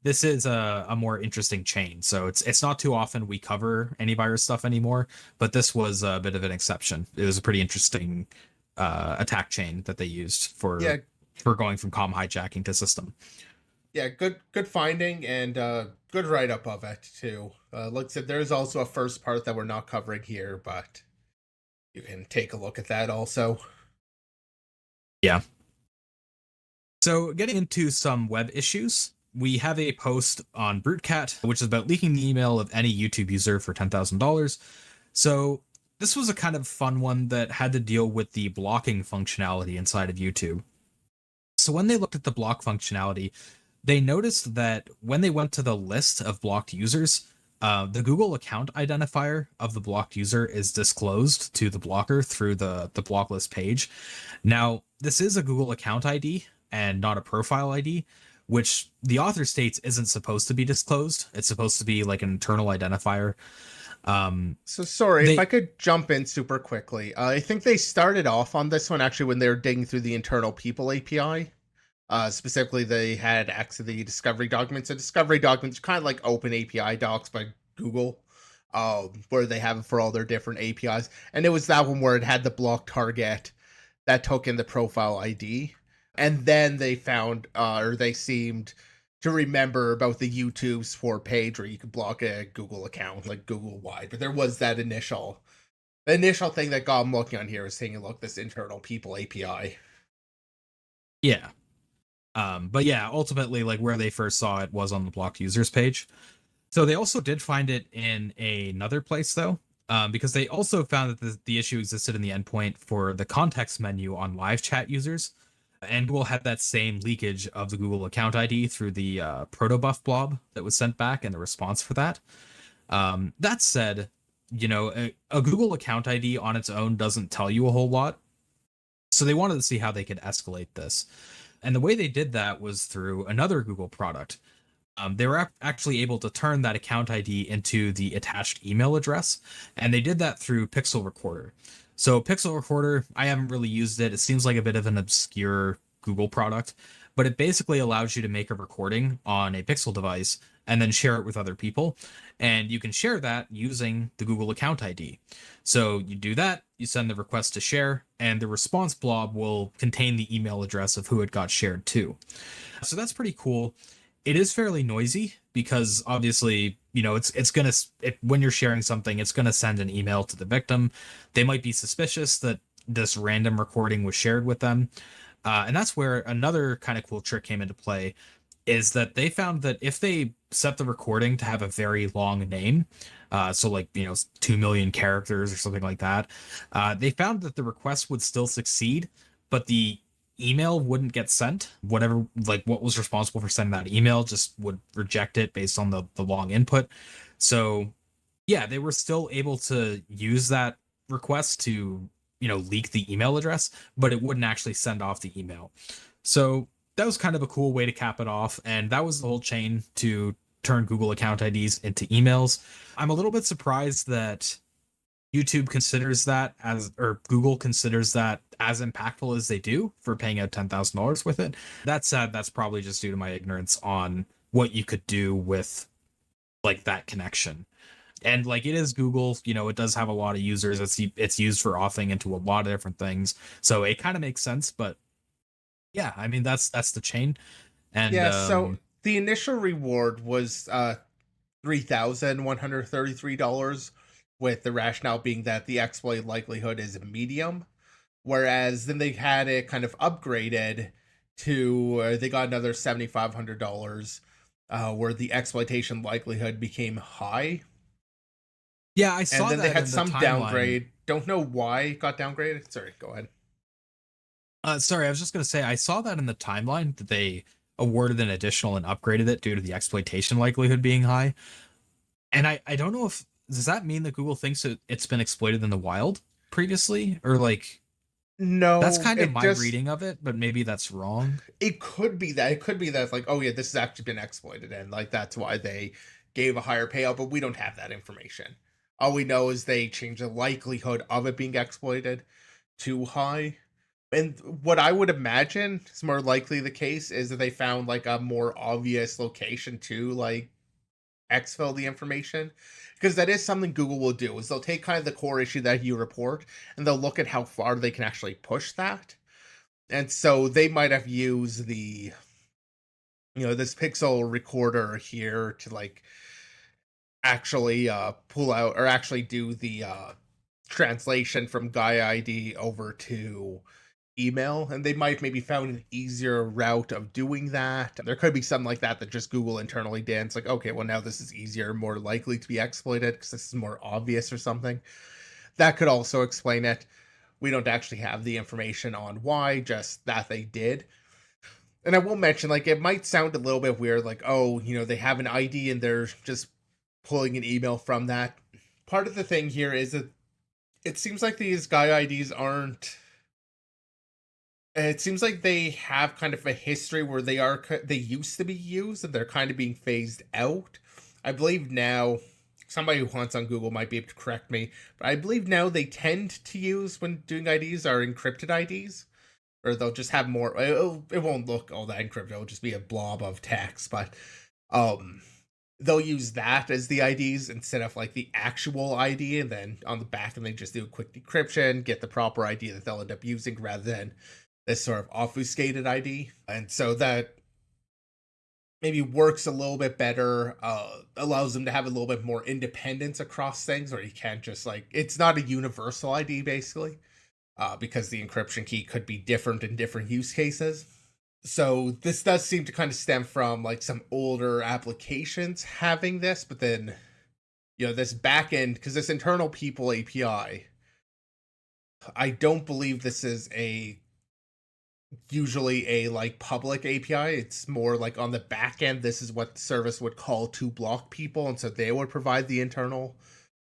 this is a more interesting chain. So it's not too often we cover antivirus stuff anymore, but this was a bit of an exception. It was a pretty interesting attack chain that they used Yeah, for going from com hijacking to system. yeah, good finding and good write up of it too. Like I said, there's also a first part that we're not covering here, but you can take a look at that also. Yeah. So getting into some web issues, we have a post on Brutecat, which is about leaking the email of any YouTube user for $10,000. So this was a kind of fun one that had to deal with the blocking functionality inside of YouTube. So when they looked at the block functionality, they noticed that when they went to the list of blocked users, the Google account identifier of the blocked user is disclosed to the blocker through the block list page. Now, this is a Google account ID and not a profile ID, which the author states isn't supposed to be disclosed. It's supposed to be like an internal identifier. So sorry if They I could jump in super quickly. I think they started off on this one actually when they were digging through the internal people API. Specifically, they had access to the discovery documents. So discovery documents are kind of like open API docs by Google, where they have it for all their different APIs. And it was that one where it had the block target that took in the profile ID. And then they found, or they seemed to remember about the YouTube support page where you could block a Google account, like Google wide. But there was that the initial thing that got them looking on here is saying, look, this internal people API. yeah. But yeah, ultimately, like where they first saw it was on the blocked users page. So they also did find it in another place though, because they also found that the issue existed in the endpoint for the context menu on live chat users. And Google had that same leakage of the Google account ID through the protobuf blob that was sent back and the response for that. That said, a Google account ID on its own doesn't tell you a whole lot. So they wanted to see how they could escalate this. And the way they did that was through another Google product. They were actually able to turn that account ID into the attached email address, and they did that through Pixel Recorder. So Pixel Recorder, I haven't really used it. It seems like a bit of an obscure Google product, but it basically allows you to make a recording on a Pixel device and then share it with other people. And you can share that using the Google account ID. So you do that, you send the request to share, and the response blob will contain the email address of who it got shared to. So that's pretty cool. It is fairly noisy because obviously, it's gonna when you're sharing something, it's gonna send an email to the victim. They might be suspicious that this random recording was shared with them, and that's where another kind of cool trick came into play. Is that they found that if they set the recording to have a very long name, so like 2 million characters or something like that, they found that the request would still succeed, but the email wouldn't get sent. Whatever, like what was responsible for sending that email just would reject it based on the long input. So yeah, they were still able to use that request to leak the email address, but it wouldn't actually send off the email. So that was kind of a cool way to cap it off, and that was the whole chain to turn Google account IDs into emails. I'm a little bit surprised that YouTube considers that as, or Google considers that as impactful as they do for paying out $10,000 with it. That said, that's probably just due to my ignorance on what you could do with like that connection. And like it is Google, it does have a lot of users. It's used for authing into a lot of different things, so it kind of makes sense. But yeah, I mean that's the chain, and Yeah, so the initial reward was $3,133, with the rationale being that the exploit likelihood is medium. Whereas then they had it kind of upgraded to they got another $7,500, where the exploitation likelihood became high. yeah, I And saw then they that had in the some timeline. downgrade. Don't know why it got downgraded. Sorry, go ahead. Sorry, I was just gonna say I saw that in the timeline that they awarded an additional and upgraded it due to the exploitation likelihood being high. And I don't know if does that mean that Google thinks it's been exploited in the wild previously, or like that's No, kind of it my just reading of it, but maybe that's wrong. it could be that. It could be that it's like, oh yeah, this has actually been exploited, and like that's why they gave a higher payout, but we don't have that information. All we know is they changed the likelihood of it being exploited too high. And what I would imagine is more likely the case is that they found like a more obvious location to like exfil the information, because that is something Google will do, is they'll take kind of the core issue that you report and they'll look at how far they can actually push that. And so they might have used the, this pixel recorder here to like actually pull out or actually do the translation from guy ID over to email, and they might maybe found an easier route of doing that. There could be something like that that just Google internally did. It's like, okay, well, now this is easier, more likely to be exploited because this is more obvious or something. That could also explain it. We don't actually have the information on why, just that they did. And I will mention, like, it might sound a little bit weird, like, oh, they have an ID and they're just pulling an email from that. Part of the thing here is that it seems like these guy IDs aren't. It seems like they have kind of a history where they used to be used and they're kind of being phased out. I believe now, somebody who hunts on Google might be able to correct me, but I believe now they tend to use, when doing IDs, are encrypted IDs, or they'll just have more. It won't look all that encrypted. It'll just be a blob of text, but they'll use that as the IDs instead of like the actual ID, and then on the back and they just do a quick decryption, get the proper ID that they'll end up using rather than this sort of obfuscated ID. And so that maybe works a little bit better, allows them to have a little bit more independence across things, where you can't just like, it's not a universal ID basically, because the encryption key could be different in different use cases. So this does seem to kind of stem from like some older applications having this, but then, this backend, because this internal people API, I don't believe this is usually a like public API. It's more like on the back end, this is what the service would call to block people, and so they would provide the internal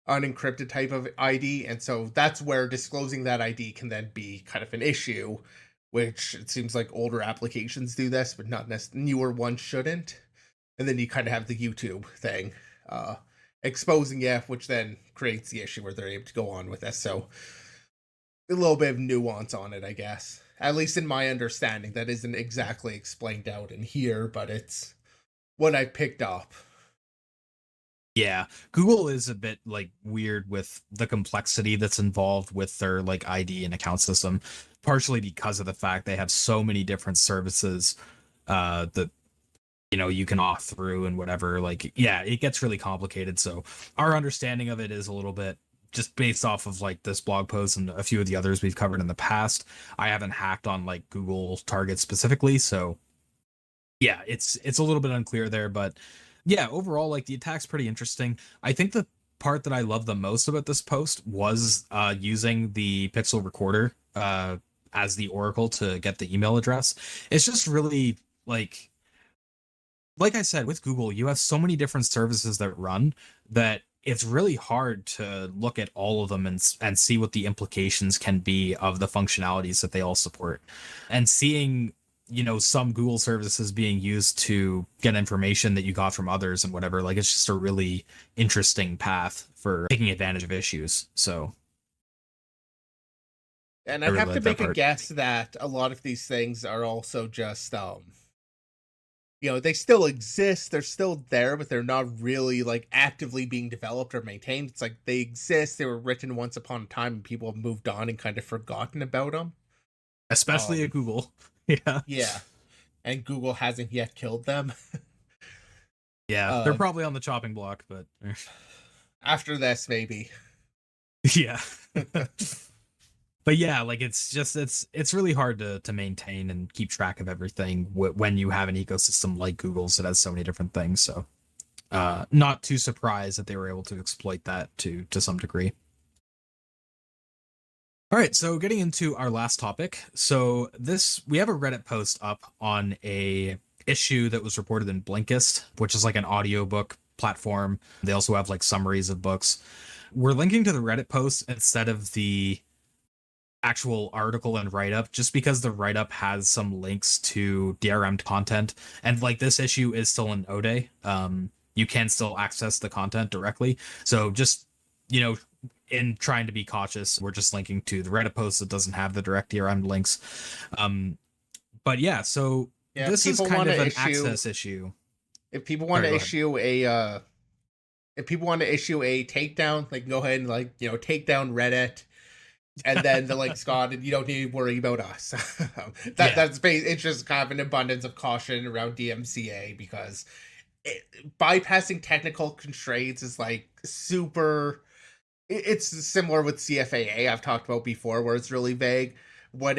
unencrypted type of ID, and so that's where disclosing that ID can then be kind of an issue, which it seems like older applications do this, but not necessarily newer ones shouldn't. And then you kind of have the YouTube thing exposing it, which then creates the issue where they're able to go on with this. So a little bit of nuance on it, I guess. At least in my understanding, that isn't exactly explained out in here, but it's what I picked up. Yeah, Google is a bit like weird with the complexity that's involved with their like ID and account system, partially because of the fact they have so many different services that you can auth through and whatever. Like, yeah, it gets really complicated. So our understanding of it is a little bit just based off of like this blog post and a few of the others we've covered in the past. I haven't hacked on like Google targets specifically, so yeah, it's a little bit unclear there, but yeah, overall, like the attack's pretty interesting. I think the part that I love the most about this post was using the pixel recorder as the oracle to get the email address. It's just really like I said, with Google, you have so many different services that run that it's really hard to look at all of them and see what the implications can be of the functionalities that they all support. And seeing, some Google services being used to get information that you got from others and whatever, like it's just a really interesting path for taking advantage of issues. So And I I'd really have to like that make a part. guess that a lot of these things are also just they still exist, they're still there, but they're not really like actively being developed or maintained. It's like they exist, they were written once upon a time, and people have moved on and kind of forgotten about them. Especially at Um, Google. Yeah. yeah, and Google hasn't yet killed them. Yeah. They're uh, probably on the chopping block, but After this, maybe. yeah. But yeah, like it's really hard to maintain and keep track of everything when you have an ecosystem like Google's that has so many different things. So not too surprised that they were able to exploit that to some degree. All right, so getting into our last topic. So we have a Reddit post up on a issue that was reported in Blinkist, which is like an audiobook platform. They also have like summaries of books. We're linking to the Reddit post instead of the actual article and write up, just because the write up has some links to DRM'd content, and like this issue is still in Ode. You can still access the content directly, so just in trying to be cautious, we're just linking to the Reddit post that doesn't have the direct DRM links. But yeah, so Yeah, this is people kind want of to an issue. access issue. If people want Sorry, to go ahead. issue a if people want to issue a takedown, they can go ahead and take down Reddit, and then the link's gone, and you don't need to worry about us. Yeah, It's just kind of an abundance of caution around DMCA because bypassing technical constraints is like super. It's similar with CFAA I've talked about before, where it's really vague. What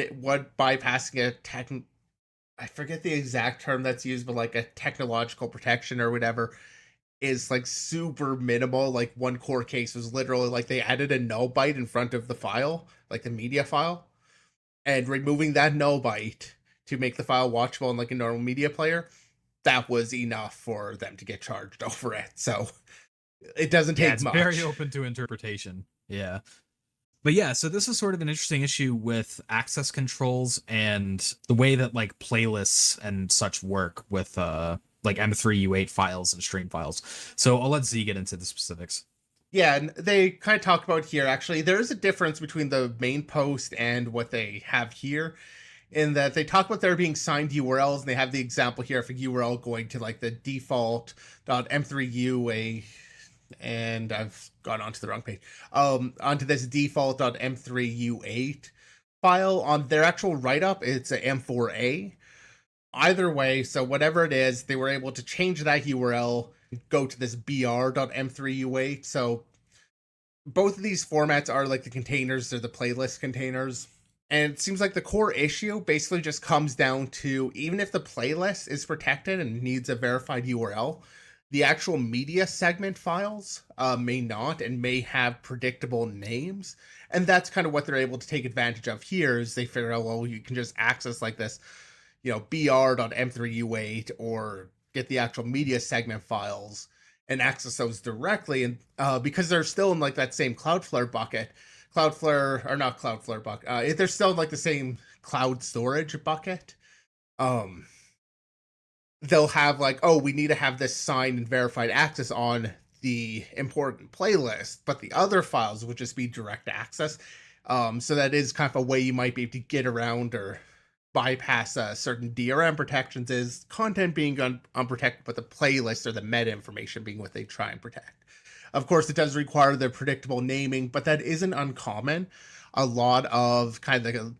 bypassing a tech, I forget the exact term that's used, but like a technological protection or whatever is like super minimal. Like one core case was literally like they added a null byte in front of the file, like the media file, and removing that null byte to make the file watchable in like a normal media player, that was enough for them to get charged over it. So it doesn't yeah, take it's very much. open to interpretation. Yeah. But yeah, so this is sort of an interesting issue with access controls and the way that like playlists and such work with like M3 U8 files and stream files. So I'll let Z get into the specifics. Yeah, and they kind of talk about here actually. There is a difference between the main post and what they have here, in that they talk about there being signed URLs, and they have the example here of a URL going to like the default.m3ua, and I've gone onto the wrong page. Onto this default.m3u8 file. On their actual write-up, it's a M4A. Either way, so whatever it is, they were able to change that URL, go to this br.m3u8. So both of these formats are like the containers, they're the playlist containers. And it seems like the core issue basically just comes down to, even if the playlist is protected and needs a verified URL, the actual media segment files may not, and may have predictable names. And that's kind of what they're able to take advantage of here, is they figure out, well, you can just access like this, br.m3u8, or get the actual media segment files and access those directly. And because they're still in like that same Cloudflare bucket, Cloudflare, or not Cloudflare bucket, they're still in like the same cloud storage bucket. Um, they'll have like, oh, we need to have this signed and verified access on the important playlist, but the other files would just be direct access. So that is kind of a way you might be able to get around or bypass certain DRM protections, is content being unprotected, but the playlist or the meta information being what they try and protect. Of course, it does require the predictable naming, but that isn't uncommon. A lot of kind of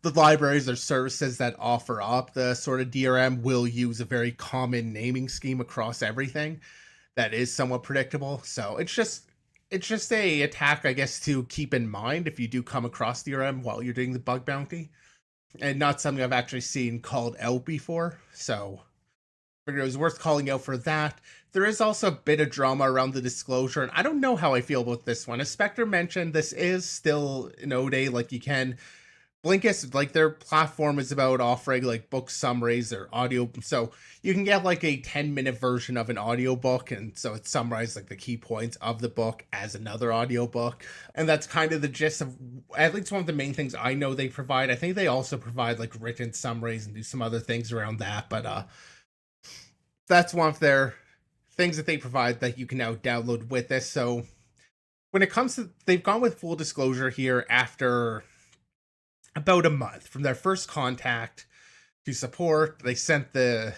the libraries or services that offer up the sort of DRM will use a very common naming scheme across everything that is somewhat predictable. So it's just a attack, I guess, to keep in mind if you do come across DRM while you're doing the bug bounty, and not something I've actually seen called out before. So I figured it was worth calling out for that. There is also a bit of drama around the disclosure, and I don't know how I feel about this one. As Spectre mentioned, this is still an ODA, like you can Blinkist, like their platform is about offering like book summaries or audio. So you can get like a 10-minute version of an audiobook. And so it summarizes like the key points of the book as another audiobook. And that's kind of the gist of at least one of the main things I know they provide. I think they also provide like written summaries and do some other things around that. But that's one of their things that they provide that you can now download with this. So when it comes to, they've gone with full disclosure here after about a month from their first contact to support. They sent the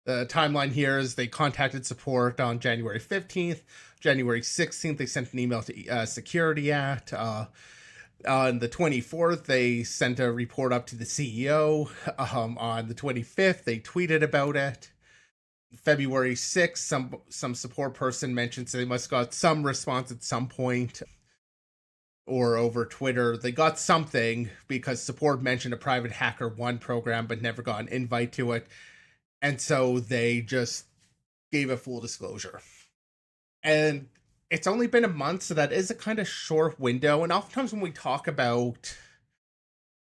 timeline here is they contacted support on January 15th. January 16th, they sent an email to security at. On the 24th, they sent a report up to the CEO. On the 25th, they tweeted about it. February 6th, some support person mentioned so they must have got some response at some point, or over Twitter. They got something because support mentioned a private HackerOne program but never got an invite to it. And so they just gave a full disclosure. And it's only been a month, so that is a kind of short window. And oftentimes when we talk about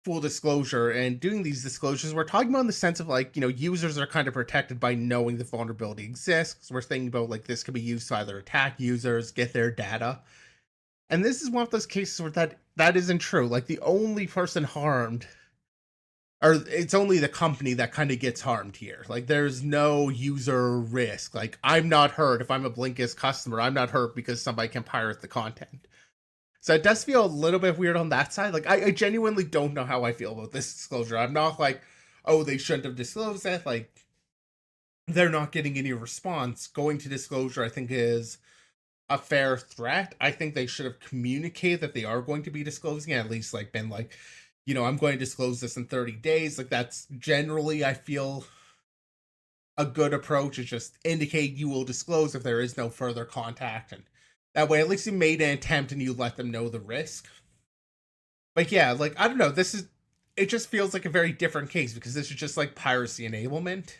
full disclosure and doing these disclosures, we're talking about in the sense of like, users are kind of protected by knowing the vulnerability exists. We're thinking about like this could be used to either attack users, get their data. And this is one of those cases where that isn't true. Like the only person harmed or it's only the company that kind of gets harmed here. Like, there's no user risk. Like, I'm not hurt if I'm a Blinkist customer. I'm not hurt because somebody can pirate the content. So it does feel a little bit weird on that side. Like, I genuinely don't know how I feel about this disclosure. I'm not like, oh, they shouldn't have disclosed that. Like, they're not getting any response. Going to disclosure, I think, is a fair threat. I think they should have communicated that they are going to be disclosing, at least like been like, I'm going to disclose this in 30 days. Like, that's generally, I feel, a good approach, is just indicate you will disclose if there is no further contact. And that way, at least you made an attempt and you let them know the risk. But yeah, like, I don't know. It just feels like a very different case because this is just like piracy enablement.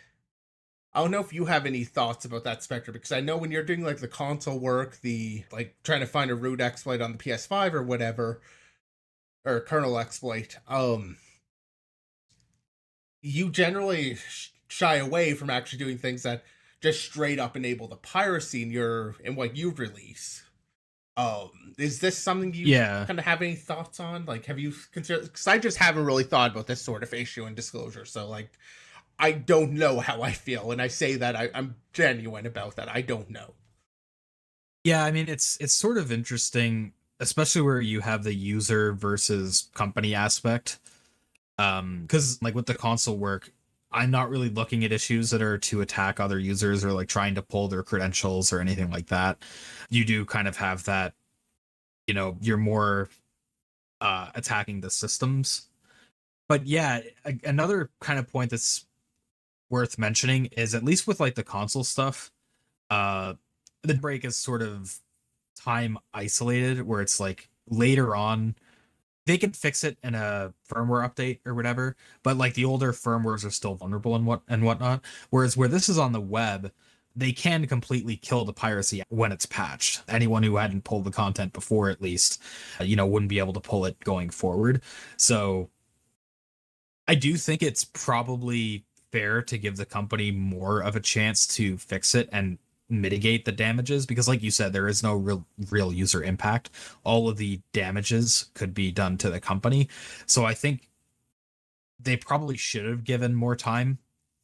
I don't know if you have any thoughts about that spectrum, because I know when you're doing like the console work, the like trying to find a root exploit on the PS5 or whatever, or kernel exploit, you generally shy away from actually doing things that just straight up enable the piracy in what you release. Is this something you kind of have any thoughts on? Like, have you considered? Because I just haven't really thought about this sort of issue in disclosure. So like, I don't know how I feel, and I say that I'm genuine about that. I don't know. Yeah, I mean, it's sort of interesting, especially where you have the user versus company aspect. Because like with the console work, I'm not really looking at issues that are to attack other users or like trying to pull their credentials or anything like that. You do kind of have that, you're more attacking the systems. But yeah, another kind of point that's worth mentioning is, at least with like the console stuff, the break is sort of time isolated, where it's like later on they can fix it in a firmware update or whatever, but like the older firmwares are still vulnerable and whatnot. Whereas where this is on the web, they can completely kill the piracy when it's patched. Anyone who hadn't pulled the content before, at least, wouldn't be able to pull it going forward. So I do think it's probably fair to give the company more of a chance to fix it and mitigate the damages, because like you said, there is no real user impact. All of the damages could be done to the company. So I think they probably should have given more time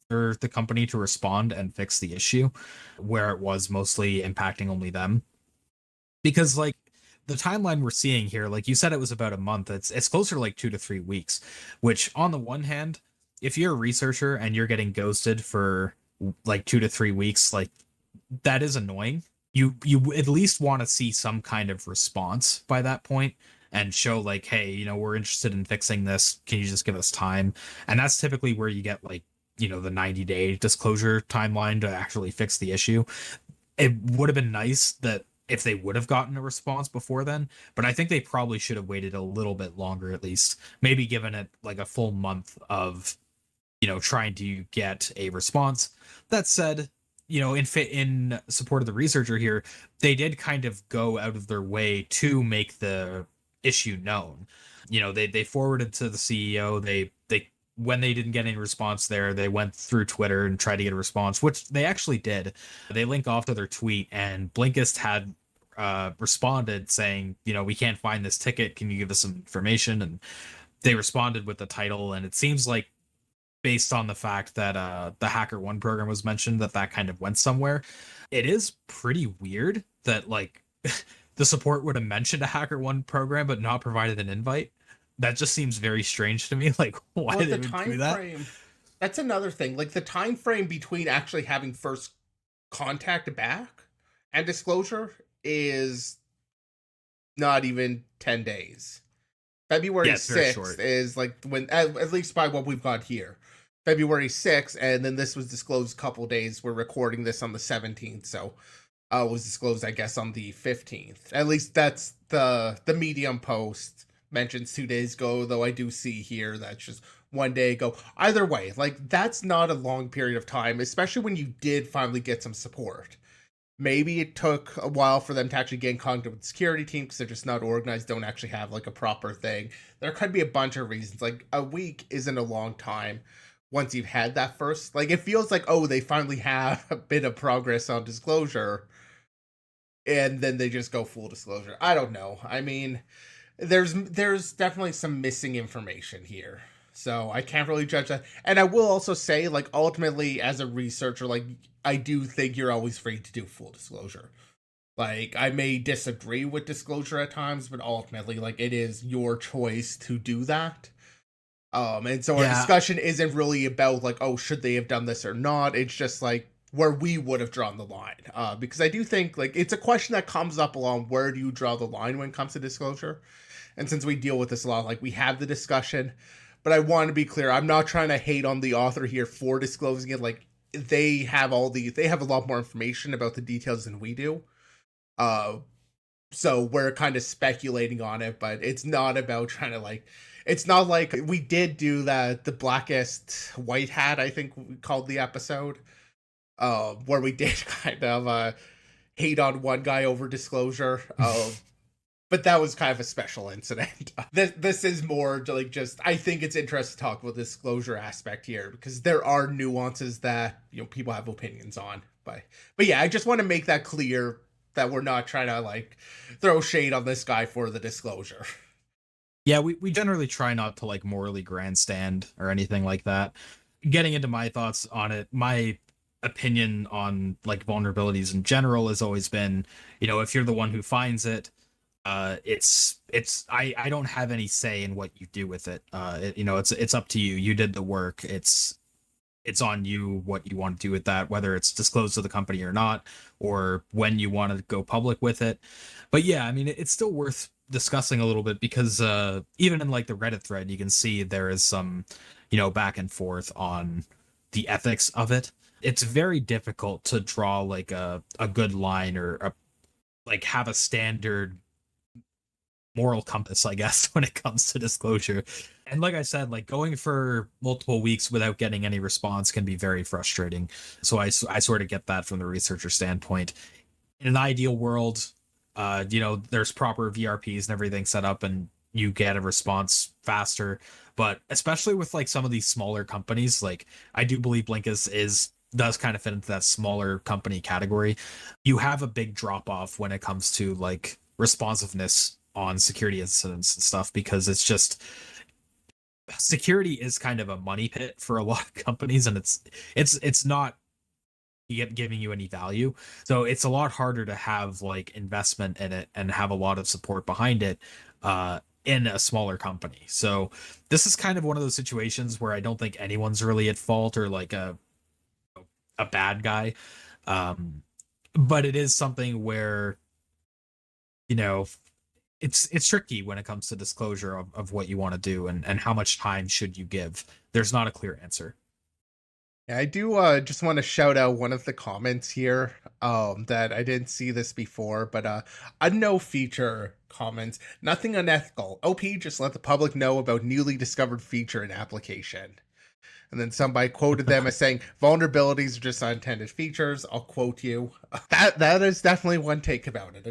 for the company to respond and fix the issue, where it was mostly impacting only them. Because like the timeline we're seeing here, like you said, it was about a month. It's closer to like 2 to 3 weeks, which on the one hand, if you're a researcher and you're getting ghosted for like 2 to 3 weeks, like that is annoying. You at least want to see some kind of response by that point and show like, hey, we're interested in fixing this. Can you just give us time? And that's typically where you get like, the 90-day disclosure timeline to actually fix the issue. It would have been nice that if they would have gotten a response before then, but I think they probably should have waited a little bit longer, at least maybe given it like a full month of, trying to get a response. That said, in support of the researcher here, they did kind of go out of their way to make the issue known. They forwarded to the CEO. They when they didn't get any response there, they went through Twitter and tried to get a response, which they actually did. They link off to their tweet, and Blinkist had responded saying, we can't find this ticket. Can you give us some information? And they responded with the title, and it seems like, based on the fact that the HackerOne program was mentioned, that kind of went somewhere. It is pretty weird that like the support would have mentioned a HackerOne program but not provided an invite. That just seems very strange to me. Like, why did they do that? That's another thing. Like, the time frame between actually having first contact back and disclosure is not even 10 days. February 6th is like when, at least by what we've got here, February 6th, and then this was disclosed a couple days. We're recording this on the 17th, so it was disclosed, I guess, on the 15th. At least that's the Medium post mentions 2 days ago, though I do see here that's just 1 day ago. Either way, like, that's not a long period of time, especially when you did finally get some support. Maybe it took a while for them to actually get in contact with the security team because they're just not organized, don't actually have like a proper thing. There could be a bunch of reasons. Like, a week isn't a long time once you've had that first. Like, it feels like, oh, they finally have a bit of progress on disclosure, and then they just go full disclosure. I don't know. I mean, there's definitely some missing information here. So I can't really judge that. And I will also say, like, ultimately, as a researcher, like, I do think you're always free to do full disclosure. Like, I may disagree with disclosure at times, but ultimately, like, it is your choice to do that. And so our Yeah, discussion isn't really about like, oh, should they have done this or not? It's just like where we would have drawn the line. Because I do think like it's a question that comes up along where do you draw the line when it comes to disclosure? And since we deal with this a lot, like we have the discussion, but I want to be clear, I'm not trying to hate on the author here for disclosing it. Like they have a lot more information about the details than we do. Uh, so we're kind of speculating on it, but it's not about trying to like it's not like we did do that the blackest white hat, I think we called the episode, where we did kind of hate on one guy over disclosure. But that was kind of a special incident. This is more like just I think it's interesting to talk about the disclosure aspect here because there are nuances that people have opinions on. But yeah, I just want to make that clear that we're not trying to like throw shade on this guy for the disclosure. yeah, we generally try not to like morally grandstand or anything like that. Getting into my thoughts on it, my opinion on like vulnerabilities in general has always been, if you're the one who finds it, I don't have any say in what you do with it. It's up to you. You did the work. It's on you what you want to do with that, whether it's disclosed to the company or not, or when you want to go public with it. But yeah, I mean, it's still worth discussing a little bit because even in like the Reddit thread, you can see there is some, back and forth on the ethics of it. It's very difficult to draw like a good line or like have a standard moral compass, I guess, when it comes to disclosure. And like I said, like going for multiple weeks without getting any response can be very frustrating. So I sort of get that from the researcher standpoint. In an ideal world, there's proper VRPs and everything set up and you get a response faster. But especially with like some of these smaller companies, like I do believe Blinkist does kind of fit into that smaller company category. You have a big drop off when it comes to like responsiveness on security incidents and stuff because it's just security is kind of a money pit for a lot of companies and it's not giving you any value, so it's a lot harder to have like investment in it and have a lot of support behind it in a smaller company. So this is kind of one of those situations where I don't think anyone's really at fault or like a bad guy, but it is something where you know it's tricky when it comes to disclosure of what you want to do and how much time should you give. There's not a clear answer. Yeah, I do just want to shout out one of the comments here that I didn't see this before, but a no feature comments, nothing unethical. OP just let the public know about newly discovered feature in application. And then somebody quoted them as saying vulnerabilities are just unintended features. I'll quote you. That is definitely one take about it.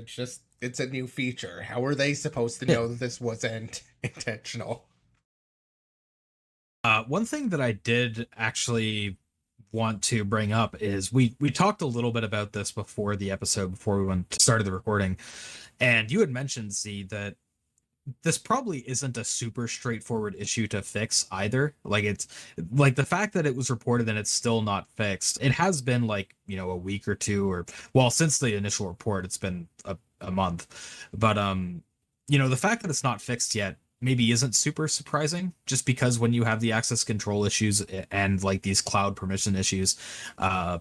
It's a new feature. How are they supposed to Yeah. know that this wasn't intentional? One thing that I did actually want to bring up is we talked a little bit about this before the episode, before we started the recording, and you had mentioned, Z, that this probably isn't a super straightforward issue to fix either. Like it's like the fact that it was reported and it's still not fixed. It has been like, a week or two, or well, since the initial report, it's been a month. But the fact that it's not fixed yet maybe isn't super surprising, just because when you have the access control issues and like these cloud permission issues, uh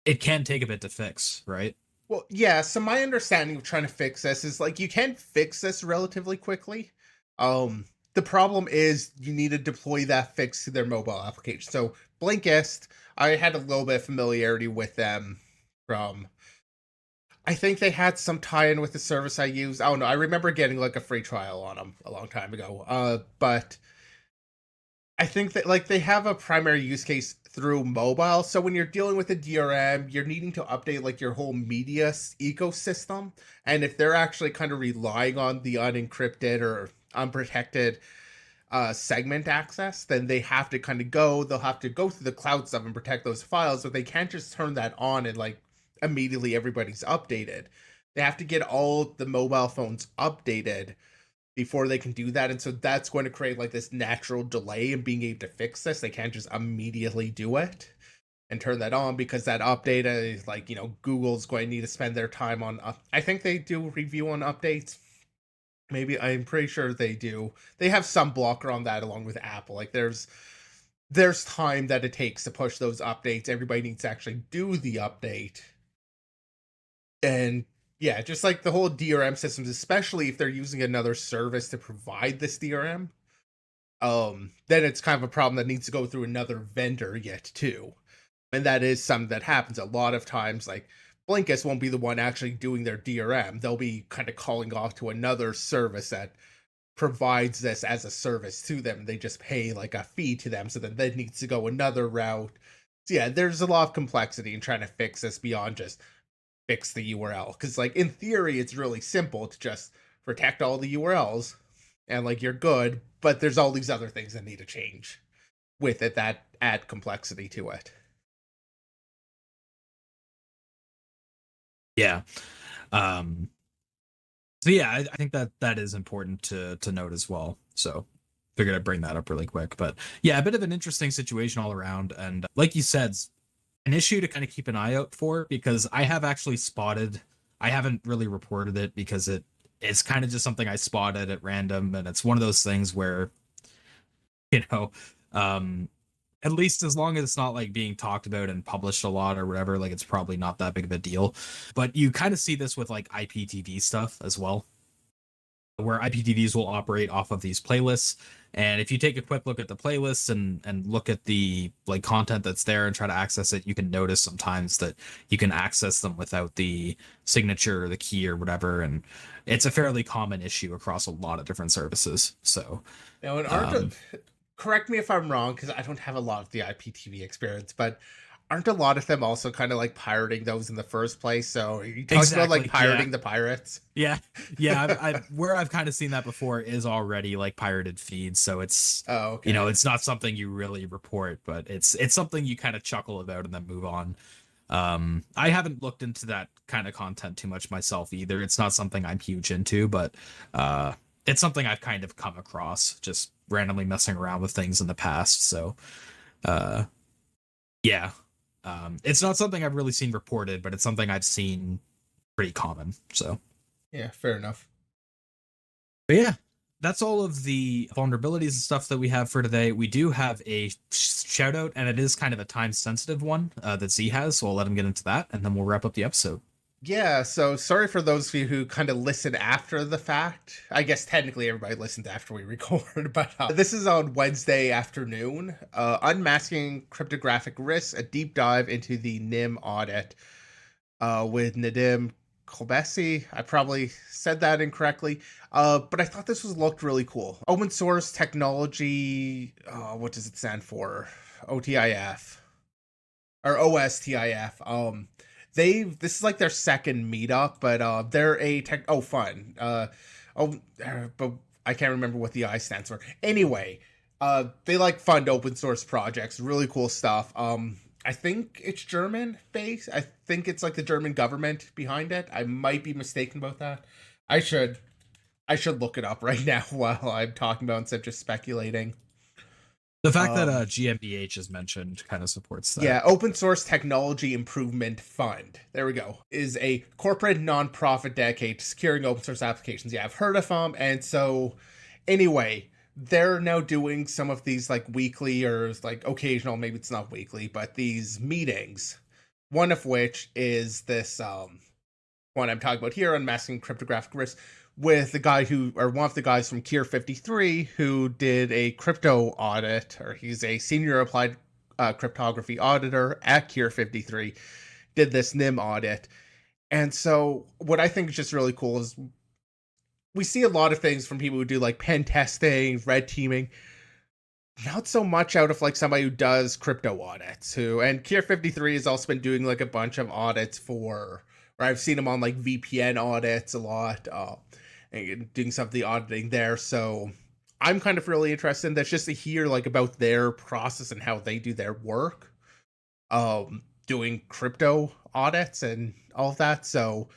it can take a bit to fix, right? Well, yeah, so my understanding of trying to fix this is like you can fix this relatively quickly. Um the problem is you need to deploy that fix to their mobile application. So Blinkist, I had a little bit of familiarity with them from I think they had some tie-in with the service I use. I don't know. I remember getting like a free trial on them a long time ago. But I think that like they have a primary use case through mobile. So when you're dealing with a DRM, you're needing to update like your whole media ecosystem. And if they're actually kind of relying on the unencrypted or unprotected segment access, then they'll have to go through the cloud stuff and protect those files. But they can't just turn that on and like immediately everybody's updated. They have to get all the mobile phones updated before they can do that. And so that's going to create like this natural delay in being able to fix this. They can't just immediately do it and turn that on, because that update is like, Google's going to need to spend their time on. I think they do review on updates. Maybe, I'm pretty sure they do. They have some blocker on that along with Apple. Like there's time that it takes to push those updates. Everybody needs to actually do the update. And yeah, just like the whole DRM systems, especially if they're using another service to provide this DRM, then it's kind of a problem that needs to go through another vendor yet too. And that is something that happens a lot of times. Like Blinkist won't be the one actually doing their DRM. They'll be kind of calling off to another service that provides this as a service to them. They just pay like a fee to them. So then that needs to go another route. So yeah, there's a lot of complexity in trying to fix this beyond just fix the URL. Because like in theory, it's really simple to just protect all the URLs and like you're good. But there's all these other things that need to change with it that add complexity to it. Yeah. So yeah, I think that is important to note as well. So figured I'd bring that up really quick. But yeah, a bit of an interesting situation all around. And like you said, an issue to kind of keep an eye out for, because I have actually spotted, I haven't really reported it because it's kind of just something I spotted at random. And it's one of those things where, you know, at least as long as it's not like being talked about and published a lot or whatever, like it's probably not that big of a deal. But you kind of see this with like IPTV stuff as well, where IPTVs will operate off of these playlists. And if you take a quick look at the playlists and look at the like content that's there and try to access it, you can notice sometimes that you can access them without the signature or the key or whatever. And it's a fairly common issue across a lot of different services. So Now, correct me if I'm wrong, because I don't have a lot of the IPTV experience, but aren't a lot of them also kind of like pirating those in the first place? So you talking about like pirating the pirates? Yeah. Where I've kind of seen that before is already like pirated feeds. So it's, okay. It's not something you really report, but it's something you kind of chuckle about and then move on. I haven't looked into that kind of content too much myself either. It's not something I'm huge into, but it's something I've kind of come across just randomly messing around with things in the past. So, yeah, it's not something I've really seen reported, but it's something I've seen pretty common. So, yeah, fair enough. But yeah, that's all of the vulnerabilities and stuff that we have for today. We do have a shout out, and it is kind of a time sensitive one that Z has. So I'll let him get into that, and then we'll wrap up the episode. Yeah, so sorry for those of you who kind of listen after the fact. I guess technically everybody listened after we record, but this is on Wednesday afternoon. Unmasking Cryptographic Risks, a deep dive into the NIM audit with Nadim Kobeissi. I probably said that incorrectly, but I thought this looked really cool. Open source technology, what does it stand for? OTIF or OSTIF. This is like their second meetup, but they're a fun. But I can't remember what the I stands for. Anyway, they like fund open source projects, really cool stuff. I think it's German based. I think it's like the German government behind it. I might be mistaken about that. I should look it up right now while I'm talking about instead of just speculating. The fact that GmbH is mentioned kind of supports that. Yeah, Open Source Technology Improvement Fund. There we go. Is a corporate nonprofit dedicated to securing open source applications. Yeah, I've heard of them. And so, anyway, they're now doing some of these like weekly or like occasional, maybe it's not weekly, but these meetings. One of which is this one I'm talking about here, Unmasking Cryptographic Risks, with the guy one of the guys from Kier 53 who did a crypto audit, or he's a senior applied cryptography auditor at Kier 53, did this NIM audit. And so what I think is just really cool is we see a lot of things from people who do like pen testing, red teaming, not so much out of like somebody who does crypto audits, and Kier 53 has also been doing like a bunch of audits or I've seen him on like VPN audits a lot, and doing some of the auditing there. So I'm kind of really interested in that, just to hear like about their process and how they do their work, doing crypto audits and all of that. So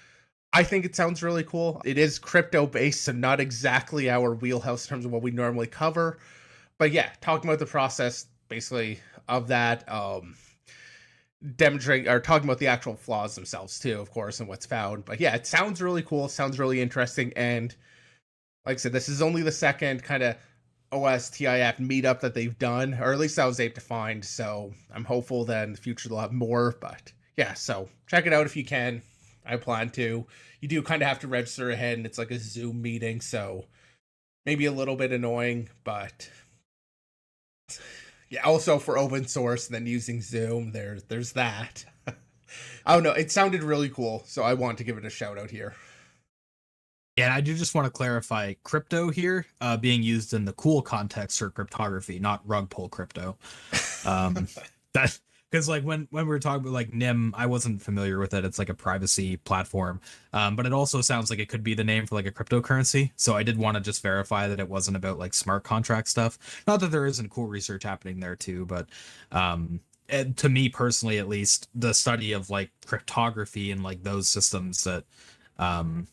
I think it sounds really cool. It is crypto based, so not exactly our wheelhouse in terms of what we normally cover. But yeah, talking about the process basically of that, demonstrating or talking about the actual flaws themselves too, of course, and what's found. But yeah, it sounds really cool. Sounds really interesting. And like I said, this is only the second kind of OSTIF meetup that they've done, or at least I was able to find. So I'm hopeful that in the future they'll have more. But yeah, so check it out if you can. I plan to. You do kind of have to register ahead, and it's like a Zoom meeting, so maybe a little bit annoying, but yeah. Also for open source, and then using Zoom, there's that. I don't know. It sounded really cool, so I want to give it a shout out here. Yeah, and I do just want to clarify crypto here being used in the cool context for cryptography, not rug pull crypto. That because like when we were talking about like NIM, I wasn't familiar with it. It's like a privacy platform, but it also sounds like it could be the name for like a cryptocurrency. So I did want to just verify that it wasn't about like smart contract stuff. Not that there isn't cool research happening there too, but and to me personally, at least, the study of like cryptography and like those systems that um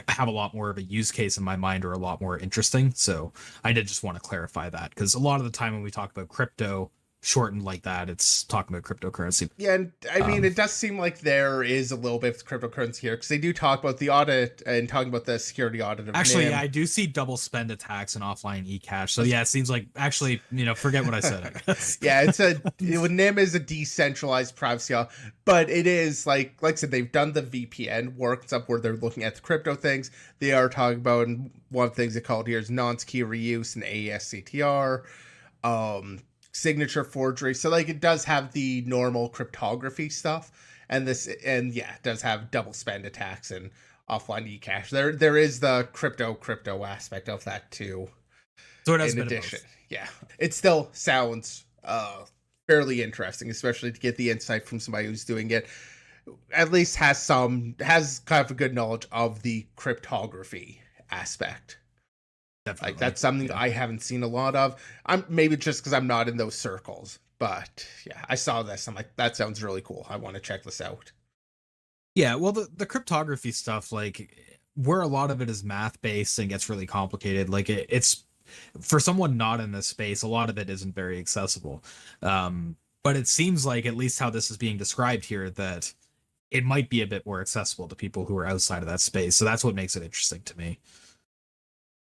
have a lot more of a use case in my mind or a lot more interesting. So I did just want to clarify that because a lot of the time when we talk about crypto shortened like that, it's talking about cryptocurrency. Yeah, and I mean, it does seem like there is a little bit of cryptocurrency here because they do talk about the audit and talking about the security audit of Actually, NIM. yeah, I do see double spend attacks and offline eCache. So yeah, it seems like actually, forget what I said. I guess. Yeah, NIM is a decentralized privacy, but it is like I said, they've done the VPN work stuff where they're looking at the crypto things. They are talking about, and one of the things they called here is non-secure reuse and AES-CTR. Signature forgery. So like it does have the normal cryptography stuff, and it does have double spend attacks and offline eCache. There is the crypto aspect of that too. So it has In been addition, yeah, it still sounds fairly interesting, especially to get the insight from somebody who's doing it. At least has kind of a good knowledge of the cryptography aspect. definitely Like that's something yeah. I haven't seen a lot of. I'm maybe just because I'm not in those circles. But yeah, I saw this. I'm like, that sounds really cool. I want to check this out. Yeah, well, the cryptography stuff, like where a lot of it is math based and gets really complicated, like it's for someone not in this space, a lot of it isn't very accessible. But it seems like at least how this is being described here that it might be a bit more accessible to people who are outside of that space. So that's what makes it interesting to me.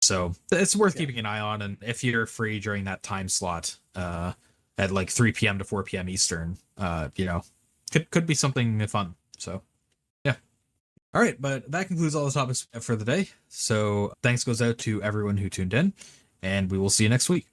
So it's worth keeping an eye on, and if you're free during that time slot, at like 3 p.m. to 4 p.m. Eastern, could be something fun. So yeah. All right, but that concludes all the topics for the day. So thanks goes out to everyone who tuned in, and we will see you next week.